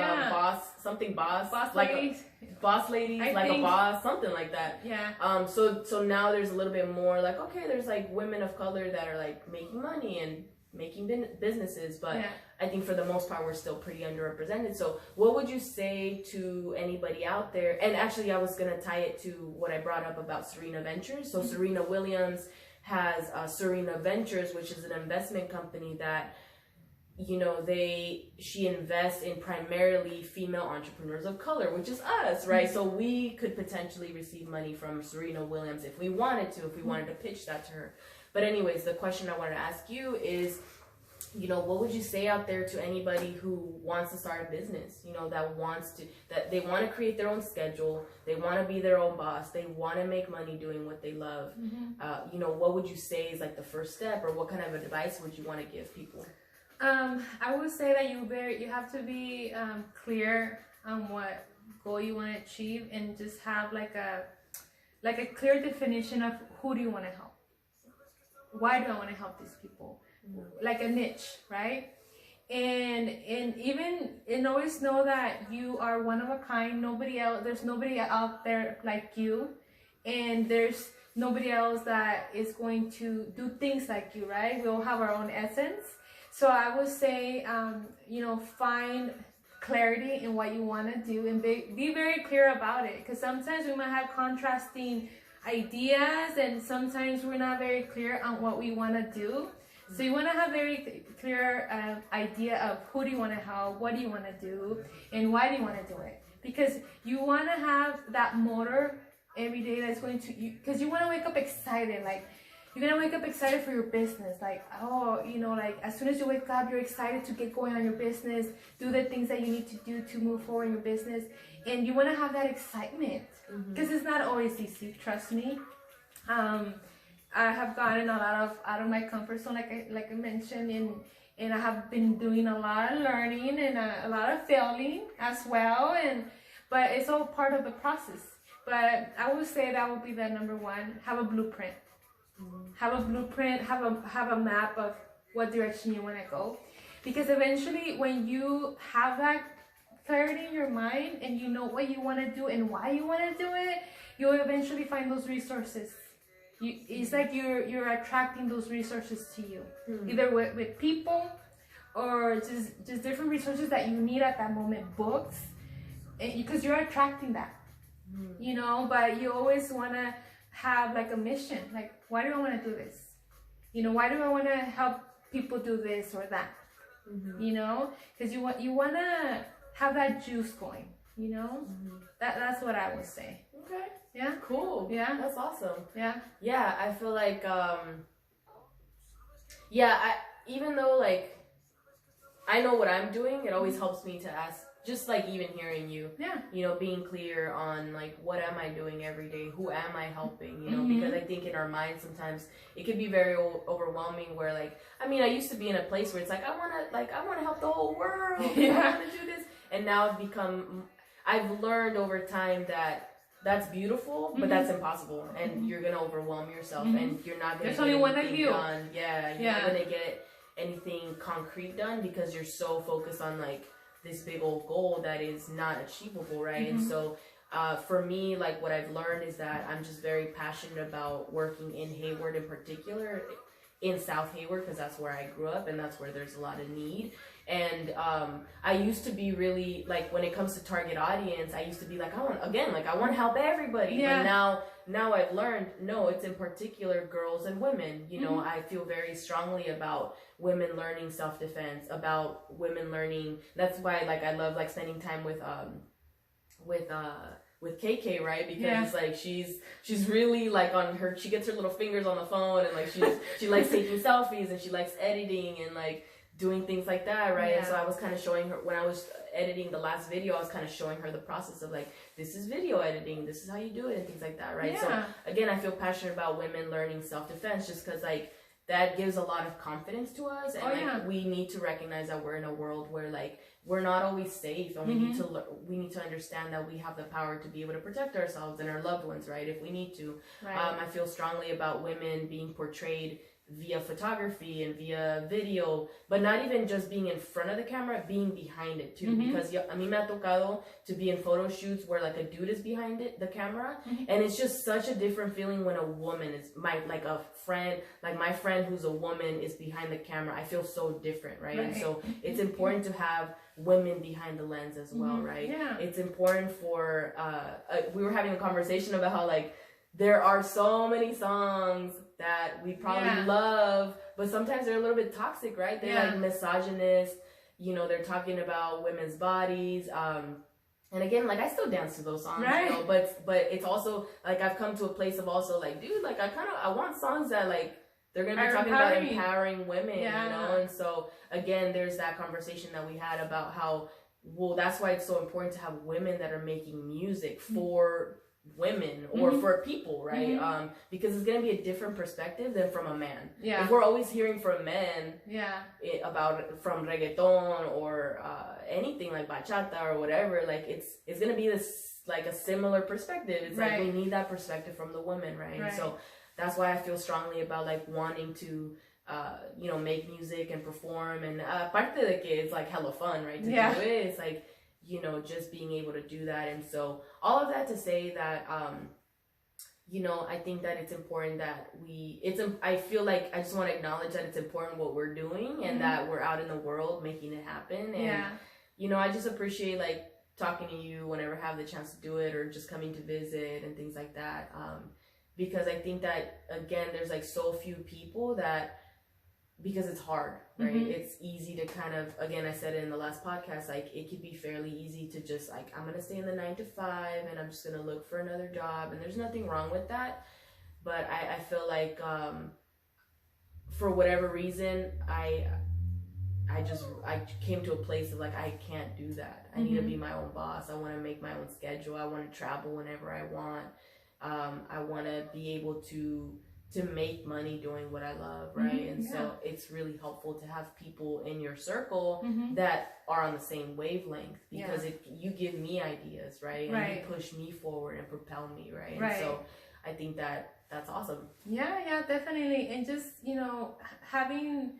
Boss ladies, like a boss, something like that. Yeah. So now there's a little bit more like, okay, there's like women of color that are like making money and making businesses, but I think for the most part, we're still pretty underrepresented. So what would you say to anybody out there? And actually, I was gonna tie it to what I brought up about Serena Ventures. So Serena Williams has Serena Ventures, which is an investment company that, you know, she invests in primarily female entrepreneurs of color, which is us, right? So we could potentially receive money from Serena Williams if we wanted to pitch that to her. But anyways, the question I wanted to ask you is, you know, what would you say out there to anybody who wants to start a business, you know, that they want to create their own schedule, they want to be their own boss, they want to make money doing what they love. You know, what would you say is like the first step, or what kind of advice would you want to give people? I would say that you have to be clear on what goal you want to achieve, and just have like a clear definition of who do you want to help. Why do I want to help these people? Like a niche, right? And always know that you are one of a kind. There's nobody out there like you, and there's nobody else that is going to do things like you, right? We all have our own essence. So I would say, you know, find clarity in what you want to do, and be very clear about it. Because sometimes we might have contrasting ideas, and sometimes we're not very clear on what we want to do. So you want to have very clear idea of who do you want to help, what do you want to do, and why do you want to do it. Because you want to have that motor every day that's going to, because you want to wake up excited, like, you're gonna wake up excited for your business, like, oh, you know, like, as soon as you wake up, you're excited to get going on your business, do the things that you need to do to move forward in your business, and you want to have that excitement, because it's not always easy, trust me. I have gotten a lot out of my comfort zone, like I mentioned, and I have been doing a lot of learning and a lot of failing as well, but it's all part of the process. But I would say that would be the number one: have a blueprint. Have a blueprint, have a map of what direction you want to go, because eventually when you have that clarity in your mind and you know what you want to do and why you want to do it, you'll eventually find those resources. It's like you're attracting those resources to you, either with people or just different resources that you need at that moment, books, because you're attracting that, you know. But you always want to have like a mission, like, why do I want to do this? You know, why do I want to help people do this or that? You know, because you want to have that juice going, you know. That's what I would say. Okay. Yeah. Cool. Yeah. That's awesome. Yeah. Yeah, I feel like even though like I know what I'm doing, it always helps me to ask, just like even hearing you, you know, being clear on like, what am I doing every day? Who am I helping? You know, because I think in our minds sometimes it can be very overwhelming, where like, I mean, I used to be in a place where it's like, I want to help the whole world. I want to do this. And now I've learned over time that that's beautiful, but that's impossible, and you're gonna overwhelm yourself, and you're not gonna There's get only one of anything you. done. You're not gonna get anything concrete done because you're so focused on like this big old goal that is not achievable, right? And so for me, like what I've learned is that I'm just very passionate about working in Hayward in particular, in South Hayward, because that's where I grew up and that's where there's a lot of need. And I used to be really like, when it comes to target audience, I used to be like, I want to help everybody. But now I've learned, no, it's in particular girls and women. You know, I feel very strongly about women learning self-defense, about women learning. That's why like I love like spending time with KK, right? Because like she's really like on her, she gets her little fingers on the phone, and like she likes taking selfies, and she likes editing and like doing things like that, right? And so I was kind of showing her, when I was editing the last video, I was kind of showing her the process of like, this is video editing, this is how you do it, and things like that, right? So again, I feel passionate about women learning self-defense, just because like that gives a lot of confidence to us, and we need to recognize that we're in a world where like we're not always safe, and we need to understand that we have the power to be able to protect ourselves and our loved ones, right? If we need to. I feel strongly about women being portrayed via photography and via video, but not even just being in front of the camera, being behind it too. Because a mí me ha tocado to be in photo shoots where like a dude is behind the camera, and it's just such a different feeling when a woman is my friend who's a woman is behind the camera. I feel so different, right? And so it's important to have women behind the lens as well, right? It's important for we were having a conversation about how like there are so many songs that we probably love, but sometimes they're a little bit toxic, right? They're like misogynist, you know, they're talking about women's bodies, and again, like I still dance to those songs, you know, but it's also like I've come to a place of also like, dude, like I want songs that like they're gonna be talking about empowering women, you know. And so again, there's that conversation that we had about how, well, that's why it's so important to have women that are making music for women or for people, right? Because it's gonna be a different perspective than from a man. If we're always hearing from men about from reggaeton or anything like bachata or whatever, like it's gonna be this like a similar perspective. It's like we need that perspective from the women, right? And so that's why I feel strongly about like wanting to you know, make music and perform, and aparte de que it's like hella fun, right? To do it, it's like, you know, just being able to do that. And so all of that to say that, you know, I think that it's important that I feel like I just want to acknowledge that it's important what we're doing, and that we're out in the world making it happen. And, you know, I just appreciate like talking to you whenever I have the chance to do it, or just coming to visit and things like that. Because I think that, again, there's like so few people that, because it's hard, right? It's easy to kind of, again, I said it in the last podcast, like it could be fairly easy to just like, I'm going to stay in the 9 to 5 and I'm just going to look for another job. And there's nothing wrong with that. But I feel like for whatever reason, I came to a place of like, I can't do that. I need to be my own boss. I want to make my own schedule. I want to travel whenever I want. I want to be able to make money doing what I love, right? And so it's really helpful to have people in your circle that are on the same wavelength, because you give me ideas, right? And you push me forward and propel me, right? And so I think that's awesome. Yeah, definitely. And just, you know, having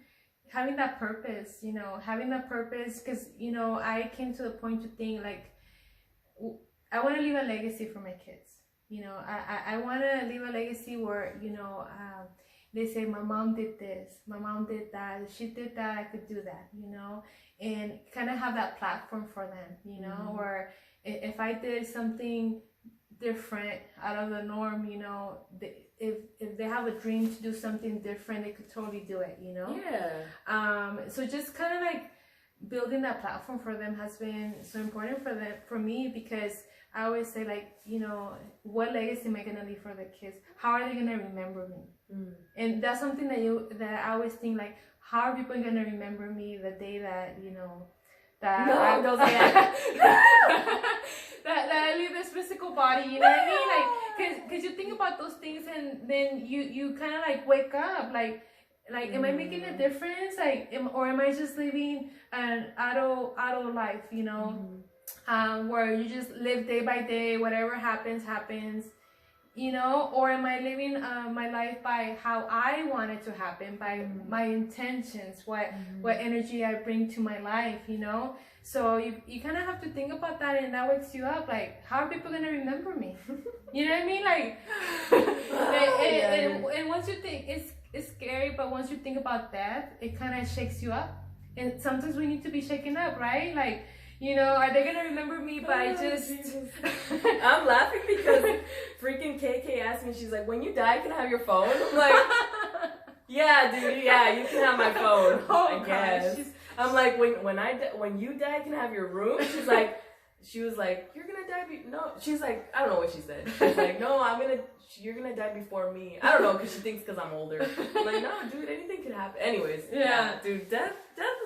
that purpose, you know, because, you know, I came to the point to think like, I want to leave a legacy for my kids. You know, I want to leave a legacy where, you know, they say, my mom did this, my mom did that, she did that, I could do that, you know, and kind of have that platform for them, you know, or if I did something different out of the norm, you know, if they have a dream to do something different, they could totally do it, you know? So just kind of like building that platform for them has been so important for me, because I always say, like, you know, what legacy am I gonna leave for the kids? How are they gonna remember me? And that's something that I always think, like, how are people gonna remember me the day that, you know, that that I leave this physical body, you know what I mean? Like, cause you think about those things, and then you kind of like wake up, like, am I making a difference? Like, or am I just living an adult life, you know? where you just live day by day, whatever happens, you know, or am I living my life by how I want it to happen, by my intentions, what energy I bring to my life, you know? So you kind of have to think about that, and that wakes you up. Like, how are people gonna remember me? You know what I mean? Like, and once you think it's scary, but once you think about death, it kind of shakes you up. And sometimes we need to be shaken up, right? Like, you know, are they gonna remember me by just? I'm laughing because freaking KK asked me. She's like, "When you die, can I have your phone?" I'm like, "Yeah, dude. Yeah, you can have my phone. Oh, I guess." gosh. I'm like, when you die, can I have your room? She was like, "You're gonna die." No, she's like, I don't know what she said. She's like, "No, you're gonna die before me." I don't know, because she thinks because I'm older. I'm like, no, dude, anything can happen. Anyways, yeah, dude, death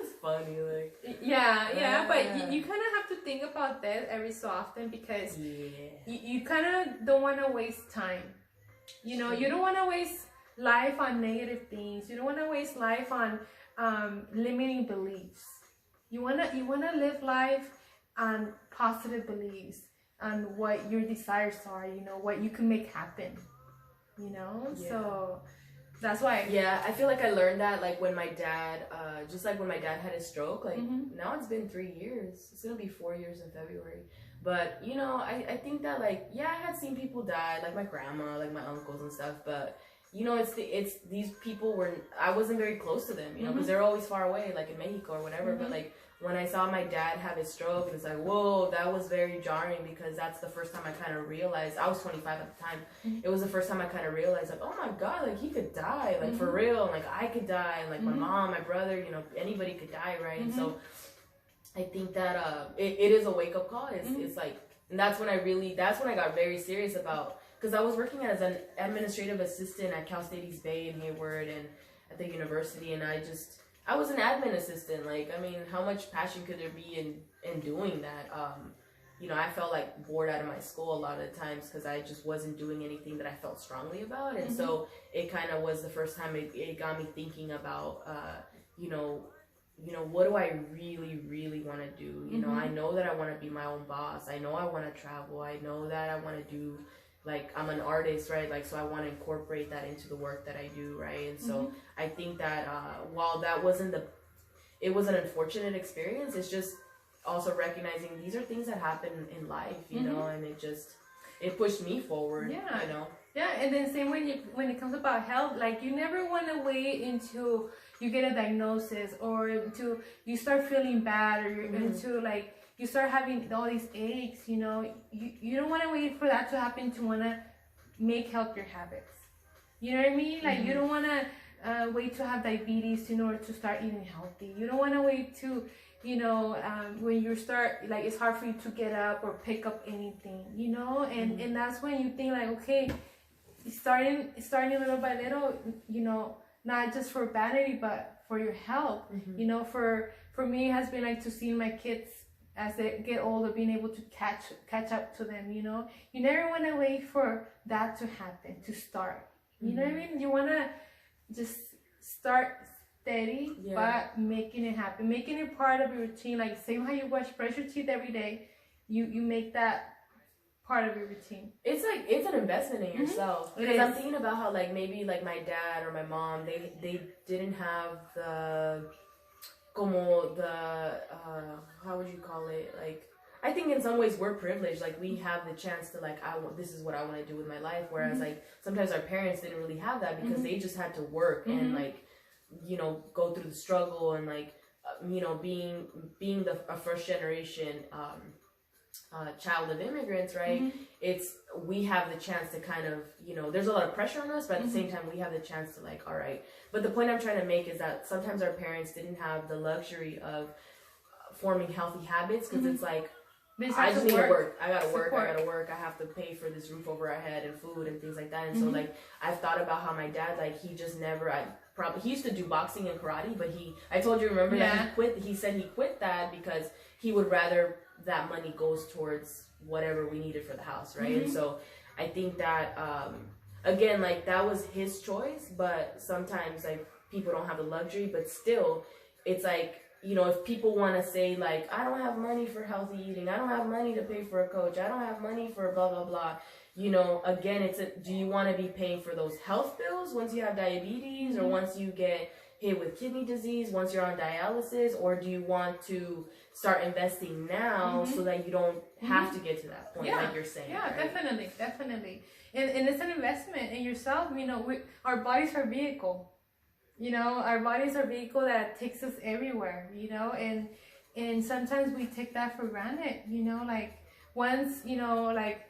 is funny. Like, yeah, but you kind of have to think about death every so often, because you kind of don't want to waste time. You know, you don't want to waste life on negative things. You don't want to waste life on limiting beliefs. You wanna live life on positive beliefs, on what your desires are, you know, what you can make happen, you know. So that's why. Yeah, I feel like I learned that like when my dad just like when my dad had his stroke, like now it's been 3 years. It's gonna be 4 years in February. But you know, I think that like, yeah, I had seen people die, like my grandma, like my uncles and stuff, but you know, it's these people I wasn't very close to them, you know, because they're always far away, like in Mexico or whatever. But like when I saw my dad have his stroke, and it's like, whoa, that was very jarring, because that's the first time I kind of realized. I was 25 at the time. It was the first time I kind of realized, like, oh my God, like he could die, like for real, and like I could die, and like my mom, my brother, you know, anybody could die, right? And so I think that it is a wake up call. It's like, and that's when I got very serious about. Because I was working as an administrative assistant at Cal State East Bay in Hayward and at the university, and I was an admin assistant. Like, I mean, how much passion could there be in doing that? You know, I felt like bored out of my school a lot of the times because I just wasn't doing anything that I felt strongly about. And so it kind of was the first time it got me thinking about, you know, what do I really, really want to do? You know, I know that I want to be my own boss. I know I want to travel. I know that I want to do, like, I'm an artist, right? Like, so I want to incorporate that into the work that I do, right? And so I think that while that it was an unfortunate experience, it's just also recognizing these are things that happen in life, you know, and it pushed me forward, you know? Yeah, and then same when it comes about health, like you never want to wait until you get a diagnosis or until you start feeling bad or until like you start having all these aches, you know. You don't want to wait for that to happen to want to make healthier habits. You know what I mean? Like you don't want to wait to have diabetes in order to start eating healthy. You don't want to wait to, you know, when you start, like it's hard for you to get up or pick up anything, you know. And that's when you think like, okay, starting little by little, you know, not just for vanity but for your health. You know, for me it has been like to see my kids as they get older, being able to catch up to them, you know. You never want to wait for that to happen, to start. You know what I mean? You want to just start steady, but making it happen, making it part of your routine. Like same how you brush your teeth every day, you make that part of your routine. It's like, it's an investment in yourself. Because I'm thinking about how like maybe like my dad or my mom, they didn't have the how would you call it, like, I think in some ways we're privileged, like we have the chance to like, this is what I want to do with my life, whereas like sometimes our parents didn't really have that because they just had to work and like, you know, go through the struggle and like, you know, being a first generation child of immigrants, right? We have the chance to kind of, you know, there's a lot of pressure on us, but at the same time we have the chance to like, all right. But the point I'm trying to make is that sometimes our parents didn't have the luxury of forming healthy habits because it's like, I just need to work. I gotta work. I have to pay for this roof over our head and food and things like that. And so like, I've thought about how my dad, like, he just never, he used to do boxing and karate, but I told you, remember that he said he quit that because he would rather that money goes towards whatever we needed for the house, right? And so I think that again, like, that was his choice, but sometimes like people don't have the luxury, but still it's like you know, if people want to say like, I don't have money for healthy eating, I don't have money to pay for a coach, I don't have money for blah blah blah, you know, again, do you want to be paying for those health bills once you have diabetes, or once you get hit with kidney disease, once you're on dialysis, or do you want to start investing now so that you don't have to get to that point, like you're saying? Yeah, right? definitely. And it's an investment in yourself. You know, our bodies are vehicle. You know, our bodies are vehicle that takes us everywhere. You know, and sometimes we take that for granted. You know, like once, you know, like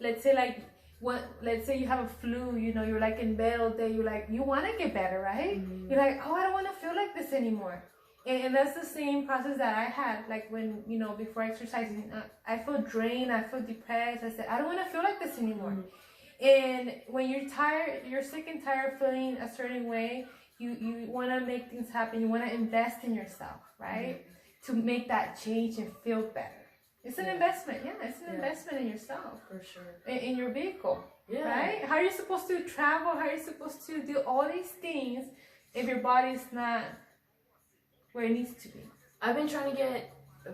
let's say you have a flu, you know, you're like in bed all day, you're like, you want to get better, right? You're like, oh, I don't want to feel like this anymore. And that's the same process that I had, like when, you know, before exercising, I feel drained, I feel depressed. I said, I don't want to feel like this anymore. And when you're tired, you're sick and tired of feeling a certain way, you want to make things happen. You want to invest in yourself, right? To make that change and feel better. It's an investment, it's an investment in yourself. For sure. In your vehicle, right? How are you supposed to travel? How are you supposed to do all these things if your body's not where it needs to be? I've been trying to get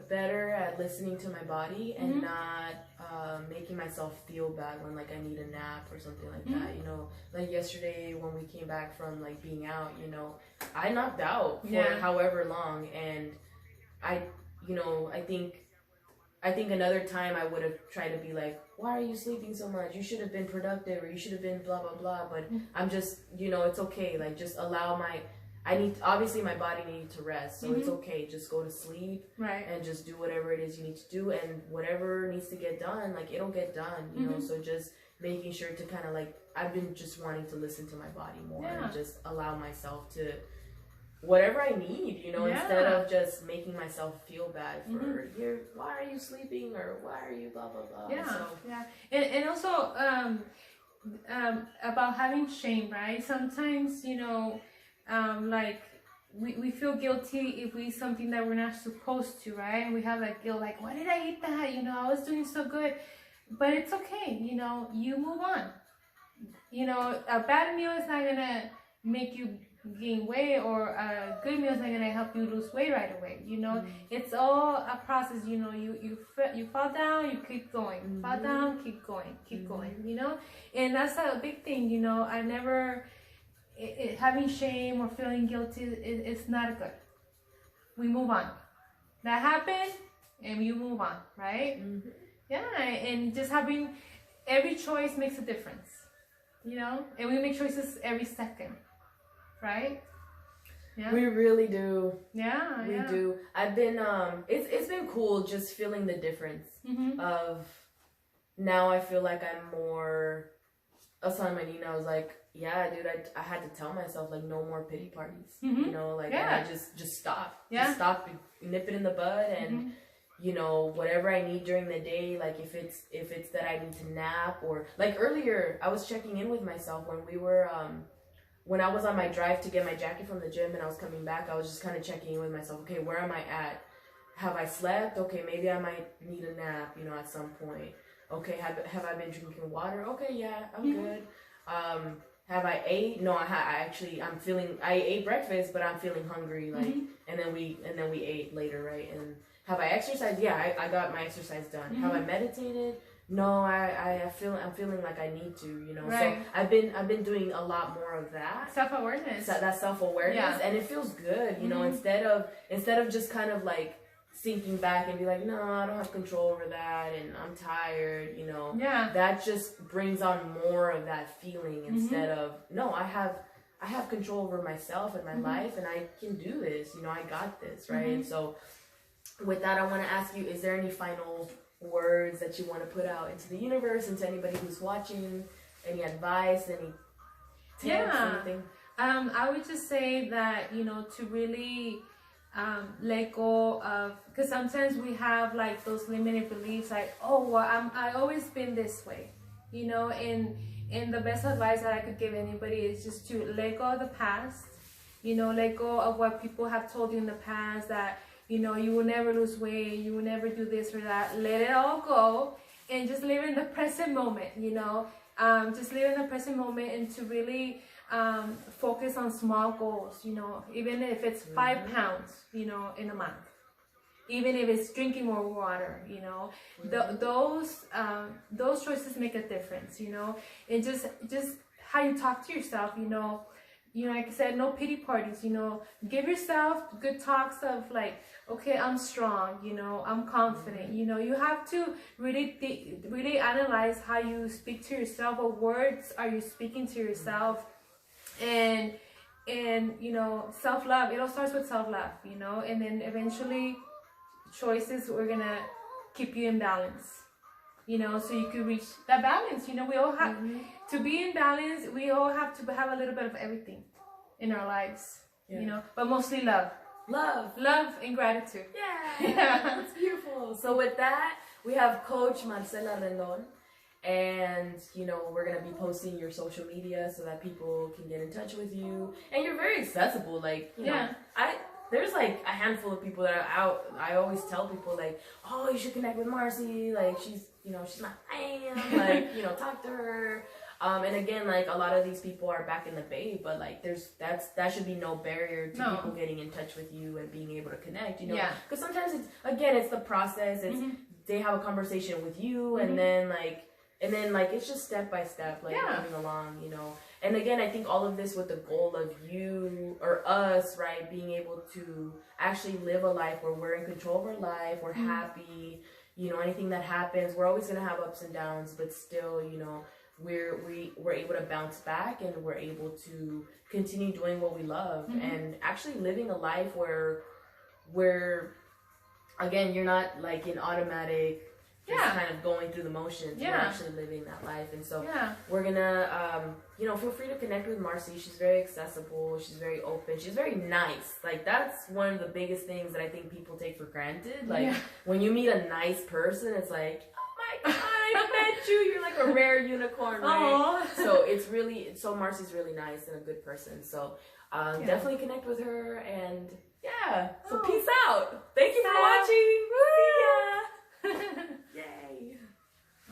better at listening to my body and not making myself feel bad when like I need a nap or something like that. You know, like yesterday when we came back from like being out, you know, I knocked out for however long, and I think another time I would have tried to be like, why are you sleeping so much? You should have been productive, or you should have been blah, blah, blah. But I'm just, you know, it's okay. Like, just allow obviously my body needs to rest. So it's okay. Just go to sleep. Right. And just do whatever it is you need to do. And whatever needs to get done, like, it'll get done, you know. So just making sure to kind of like, I've been just wanting to listen to my body more and just allow myself to whatever I need, you know, instead of just making myself feel bad for why are you sleeping, or why are you blah blah blah. And also about having shame, right? Sometimes, you know, like we feel guilty if we eat something that we're not supposed to, right? And we have that guilt, like, why did I eat that? You know, I was doing so good. But it's okay, you know, you move on. You know, a bad meal is not gonna make you gain weight, or a good meal is not gonna help you lose weight right away. You know, it's all a process. You know, you fall down, you keep going, fall down, keep going, you know. And that's a big thing, you know. I never having shame or feeling guilty, it's not good. We move on. That happened, and you move on, right? And just having every choice makes a difference, you know. And we make choices every second, right? We really do. We do. I've been it's been cool just feeling the difference of now. I feel like I'm more. I was telling my Nina, I was like, yeah, dude, I had to tell myself, like, no more pity parties, you know, like, and I just stop, just stop, nip it in the bud, and you know, whatever I need during the day, like if it's that I need to nap, or like earlier I was checking in with myself when we were when I was on my drive to get my jacket from the gym and I was coming back, I was just kind of checking in with myself. Okay, where am I at? Have I slept? Okay, maybe I might need a nap, you know, at some point. Okay, have I been drinking water? Okay, yeah, I'm good. Have I ate? No, I ate breakfast, but I'm feeling hungry, like, and then we ate later, right? And have I exercised? Yeah, I got my exercise done. Have I meditated? No, I'm feeling like I need to, you know. Right. So I've been doing a lot more of that. Self-awareness. That self-awareness, and it feels good, you know, instead of just kind of like sinking back and be like, no, I don't have control over that, and I'm tired, you know. Yeah. That just brings on more of that feeling instead of, no, I have control over myself and my life, and I can do this, you know, I got this, right? And so with that, I want to ask you, is there any final words that you want to put out into the universe, into anybody who's watching, any advice, any tips, anything? I would just say that, you know, to really let go of, because sometimes we have like those limited beliefs, like, oh, well, I always been this way, you know. And the best advice that I could give anybody is just to let go of the past, you know, let go of what people have told you in the past, that, you know, you will never lose weight, you will never do this or that. Let it all go and just live in the present moment, you know. just live in the present moment and to really focus on small goals, you know, even if it's 5 pounds, you know, in a month, even if it's drinking more water, you know, those choices make a difference, you know, and just how you talk to yourself, you know, like I said, no pity parties, you know, give yourself good talks of like, okay, I'm strong, you know, I'm confident, you know, you have to really analyze how you speak to yourself, what words are you speaking to yourself, and you know, self-love, it all starts with self-love, you know, and then eventually choices are gonna keep you in balance, you know, so you can reach that balance, you know, we all have to be in balance, we all have to have a little bit of everything in our lives, you know, but mostly love and gratitude. Yeah, that's beautiful. So with that, we have Coach Rendon, and you know, we're gonna be posting your social media so that people can get in touch with you, and you're very accessible, like, you know, there's like a handful of people that I always tell people like, oh, you should connect with Marcy, like she's, you know, she's my fan, like, you know, talk to her. And again, like a lot of these people are back in the Bay, but like that should be no barrier to people getting in touch with you and being able to connect, you know, because sometimes it's the process, it's they have a conversation with you, and then it's just step by step, like moving along, you know. And again, I think all of this with the goal of you or us, right, being able to actually live a life where we're in control of our life, we're happy, you know, anything that happens, we're always going to have ups and downs, but still, you know, we're able to bounce back, and we're able to continue doing what we love, and actually living a life where again, you're not like in automatic, just kind of going through the motions. We're actually living that life. And so we're gonna you know, feel free to connect with Marcy. She's very accessible, she's very open, she's very nice. Like that's one of the biggest things that I think people take for granted. Like when you meet a nice person, it's like, oh my god, I met you, you're like a rare unicorn, right? So Marcy's really nice and a good person. So definitely connect with her, and so peace out. Thank you for watching. See ya. Yay.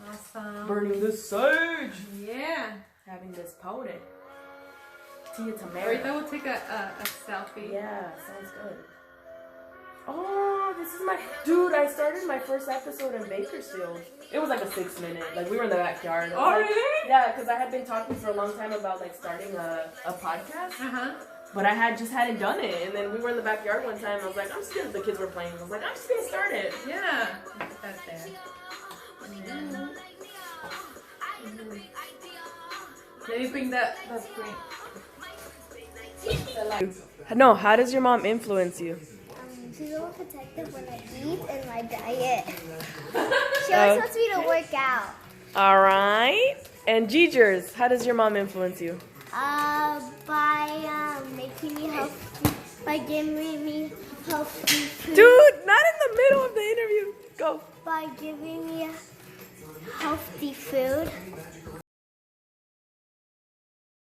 Awesome. Burning the sage. Yeah. Having this powder. Tia Tamara. Right, then we'll take a selfie. Yeah, sounds good. Oh, this is dude, I started my first episode in Bakersfield. It was like a 6-minute, like we were in the backyard. Oh, really? Yeah, because I had been talking for a long time about like starting a podcast. But I just hadn't done it, and then we were in the backyard one time. I was like, the kids were playing. I was like, I'm just gonna start it. Yeah. That's there. Let me bring the screen. No, how does your mom influence you? She's real protective when I eat and my diet. She always wants me to work out. All right. And Gingers, how does your mom influence you? By making me healthy, by giving me healthy food. Dude, not in the middle of the interview. Go. By giving me healthy food.